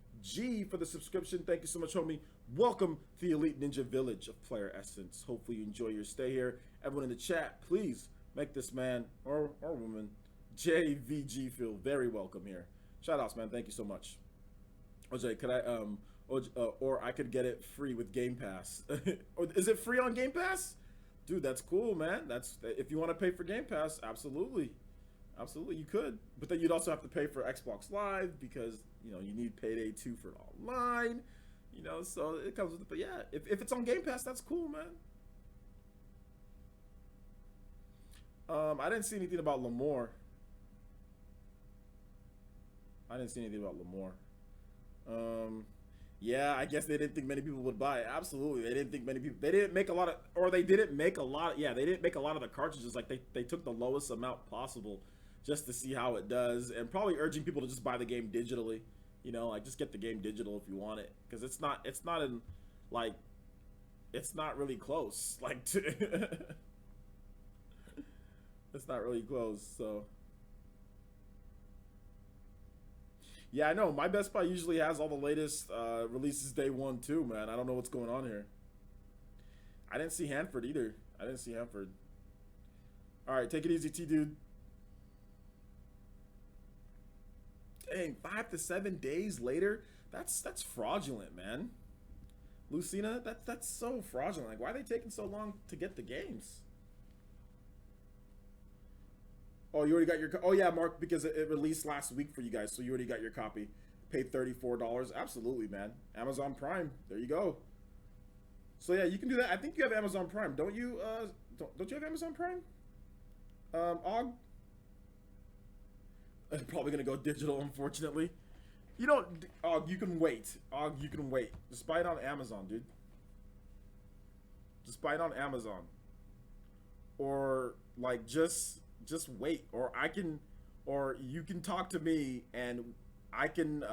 for the subscription. Thank you so much, homie. Welcome to the Elite Ninja Village of PlayerEssence. Hopefully you enjoy your stay here. Everyone in the chat, please make this man or woman, JVG, feel very welcome here. Shout outs, man. Thank you so much. OJ, could I or I could get it free with Game Pass. Or is it free on Game Pass? Dude, that's cool, man. That's if you want to pay for Game Pass, absolutely. Absolutely, you could. But then you'd also have to pay for Xbox Live because, you know, you need Payday 2 for online. You know, so it comes with it. But yeah, if it's on Game Pass, that's cool, man. I didn't see anything about Lemoore. Yeah, I guess they didn't think many people would buy it. Absolutely, they didn't think many people. They didn't make a lot of, or they didn't make a lot. Yeah, they didn't make a lot of the cartridges. Like they took the lowest amount possible just to see how it does, and probably urging people to just buy the game digitally. You know, like just get the game digital if you want it, because it's not in, like, it's not really close. Like, it's not really close. So. Yeah, I know. My Best Buy usually has all the latest releases day one too, man. I don't know what's going on here. I didn't see Hanford either. All right, take it easy, T-Dude. Dang, 5 to 7 days later? That's fraudulent, man. Lucina, that's so fraudulent. Like, why are they taking so long to get the games? Oh, you already got your... Oh, yeah, Mark, because it released last week for you guys, so you already got your copy. Paid $34. Absolutely, man. Amazon Prime. There you go. So, yeah, you can do that. I think you have Amazon Prime. Don't you, don't you have Amazon Prime? Og? Probably going to go digital, unfortunately. You don't... Og, you can wait. Og, you can wait. Just buy it on Amazon, dude. Just buy it on Amazon. Or, like, just wait, or you can talk to me and I can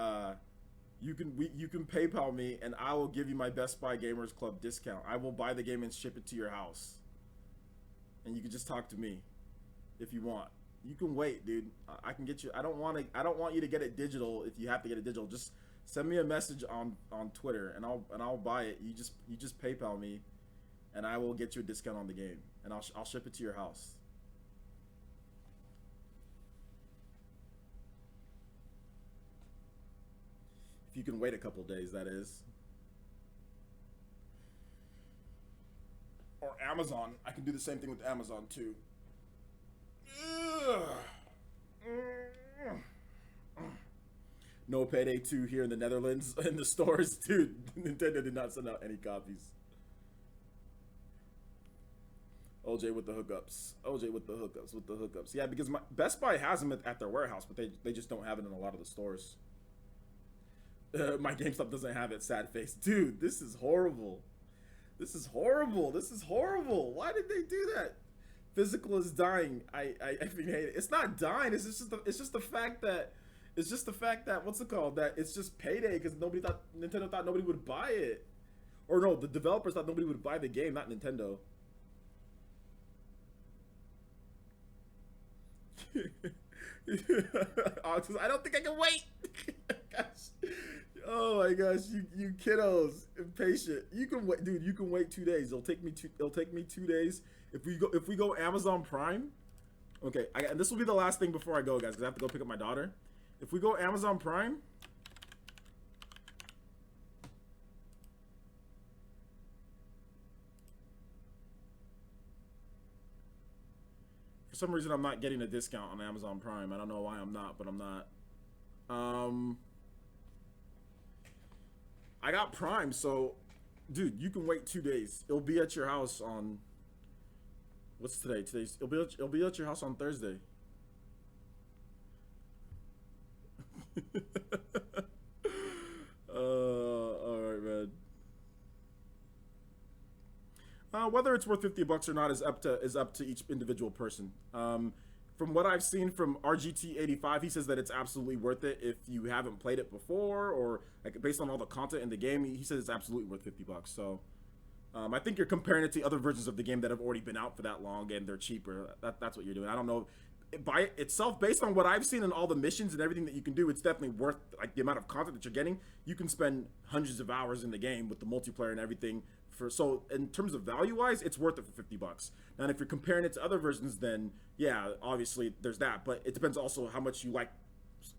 you can PayPal me and I will give you my Best Buy Gamers Club discount. I will buy the game and ship it to your house, and you can just talk to me if you want. You can wait, dude. I can get you. I don't want you to get it digital. If you have to get it digital, just send me a message on Twitter and I'll buy it. You just PayPal me and I will get you a discount on the game and I'll ship it to your house. If you can wait a couple days, that is. Or Amazon. I can do the same thing with Amazon, too. No Payday 2 here in the Netherlands in the stores. Dude, Nintendo did not send out any copies. OJ with the hookups. Yeah, because Best Buy has them at their warehouse, but they just don't have it in a lot of the stores. My GameStop doesn't have it, sad face. Dude, this is horrible. Why did they do that? Physical is dying. I hate it. It's not dying. It's just the fact that what's it called? That it's just Payday because Nintendo thought nobody would buy it. Or no, the developers thought nobody would buy the game, not Nintendo. I don't think I can wait. Gosh. Oh my gosh, you kiddos, impatient. You can wait, dude. You can wait 2 days. It'll take me 2 days. If we go Amazon Prime, okay. And this will be the last thing before I go, guys, because I have to go pick up my daughter. If we go Amazon Prime, for some reason I'm not getting a discount on Amazon Prime. I don't know why I'm not, but I'm not. I got Prime, so dude, you can wait 2 days. It'll be at your house on what's today? It'll be at your house on Thursday. All right, man. Whether it's worth $50 or not is up to each individual person. From what I've seen from RGT85, he says that it's absolutely worth it if you haven't played it before, or like based on all the content in the game. He says it's absolutely worth $50. So I think you're comparing it to other versions of the game that have already been out for that long and they're cheaper. That's what you're doing. I don't know. By itself, based on what I've seen and all the missions and everything that you can do, it's definitely worth like the amount of content that you're getting. You can spend hundreds of hours in the game with the multiplayer and everything. So in terms of value wise, it's worth it for $50. Now, if you're comparing it to other versions, then yeah, obviously there's that. But it depends also how much you like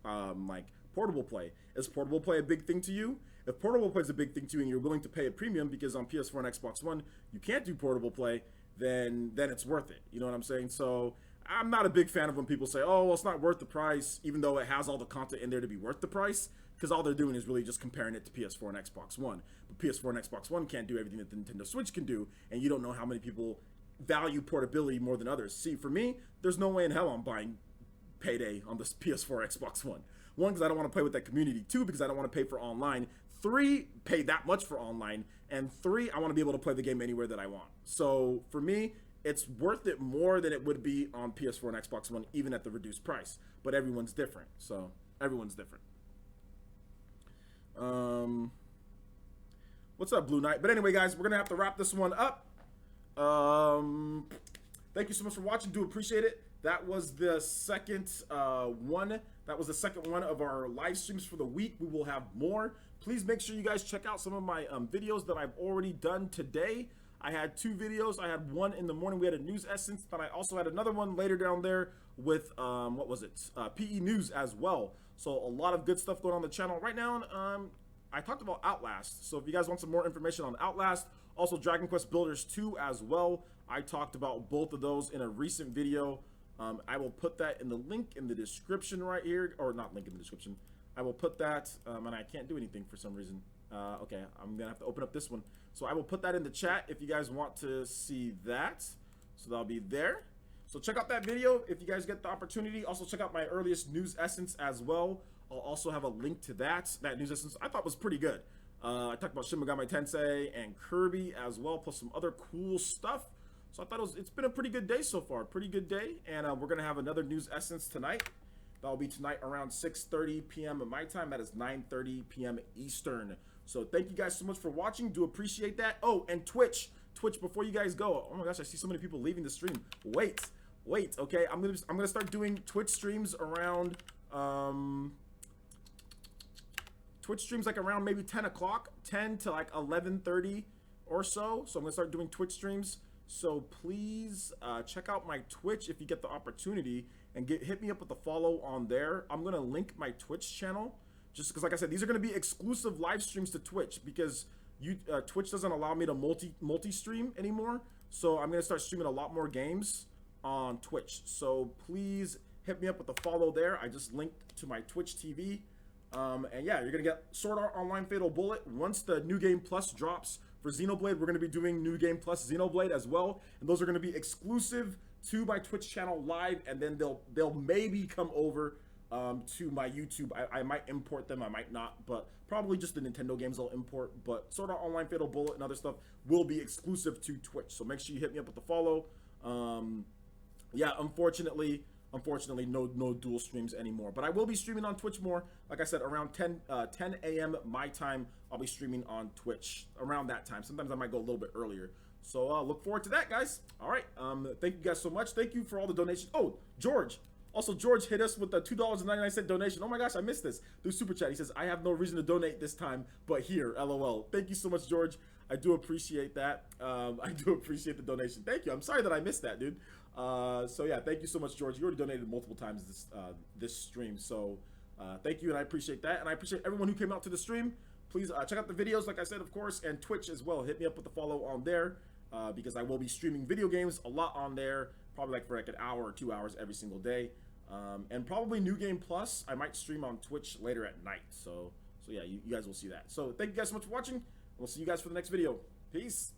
portable play. Is portable play a big thing to you? If portable play is a big thing to you and you're willing to pay a premium because on PS4 and Xbox One you can't do portable play, then it's worth it. You know what I'm saying? So I'm not a big fan of when people say, oh, well, it's not worth the price, even though it has all the content in there to be worth the price, because all they're doing is really just comparing it to PS4 and Xbox One. But PS4 and Xbox One can't do everything that the Nintendo Switch can do, and you don't know how many people value portability more than others. See, for me, there's no way in hell I'm buying Payday on this PS4 Xbox One. One, because I don't want to play with that community. Two, because I don't want to pay for online. Three, pay that much for online. And three, I want to be able to play the game anywhere that I want. So for me, it's worth it more than it would be on PS4 and Xbox One, even at the reduced price. But everyone's different. So everyone's different. What's up, Blue Knight? But anyway, guys, we're going to have to wrap this one up. Thank you so much for watching. Do appreciate it. That was the second one. That was the second one of our live streams for the week. We will have more. Please make sure you guys check out some of my videos that I've already done today. I had 2 videos. I had one in the morning. We had a news essence, but I also had another one later down there with what was it? PE News as well. So a lot of good stuff going on the channel right now. I talked about Outlast. So if you guys want some more information on Outlast, also Dragon Quest Builders 2 as well. I talked about both of those in a recent video. I will put that in the link in the description right here, or not link in the description. I will put that, and I can't do anything for some reason. Okay, I'm gonna have to open up this one. So I will put that in the chat if you guys want to see that. So that'll be there. So check out that video if you guys get the opportunity. Also check out my earliest news essence as well. I'll also have a link to that. That news essence I thought was pretty good. I talked about Shin Megami Tensei and Kirby as well, plus some other cool stuff. So I thought it's been a pretty good day so far. Pretty good day. And we're going to have another news essence tonight. That'll be tonight around 6:30 p.m. at my time. That is 9:30 p.m. Eastern. So thank you guys so much for watching. Do appreciate that. Oh, and Twitch, before you guys go. Oh my gosh, I see so many people leaving the stream. Wait. Okay, I'm gonna start doing Twitch streams around like around maybe 10 o'clock, 10 to like 11:30 or so. So I'm gonna start doing Twitch streams. So please check out my Twitch if you get the opportunity, and hit me up with a follow on there. I'm gonna link my Twitch channel, just because, like I said, these are gonna be exclusive live streams to Twitch, because Twitch doesn't allow me to multi-stream anymore. So I'm gonna start streaming a lot more games on Twitch. So please hit me up with a follow there. I just linked to my Twitch TV. And yeah, you're gonna get Sword Art Online Fatal Bullet. Once the New Game Plus drops for Xenoblade, we're gonna be doing New Game Plus Xenoblade as well, and those are gonna be exclusive to my Twitch channel live, and then they'll maybe come over to my YouTube. I might import them, I might not, but probably just the Nintendo games I'll import. But Sword Art Online Fatal Bullet and other stuff will be exclusive to Twitch, so make sure you hit me up with the follow. Yeah, unfortunately no dual streams anymore, but I will be streaming on Twitch more. Like I said, around 10 a.m. my time, I'll be streaming on Twitch around that time. Sometimes I might go a little bit earlier, so look forward to that, guys. All right, thank you guys so much. Thank you for all the donations. Oh, George hit us with the $2.99 donation. Oh my gosh, I missed this through Super Chat. He says, I have no reason to donate this time but here, LOL. Thank you so much, George. I do appreciate that. I do appreciate the donation. Thank you. I'm sorry that I missed that, dude. So yeah, thank you so much, George. You already donated multiple times this stream, so thank you, and I appreciate that, and I appreciate everyone who came out to the stream. Please check out the videos, like I said, of course, and Twitch as well. Hit me up with the follow on there, because I will be streaming video games a lot on there, probably like for like an hour or 2 hours every single day. And probably New Game Plus. I might stream on Twitch later at night. So yeah, you guys will see that. So thank you guys so much for watching. We'll see you guys for the next video. Peace.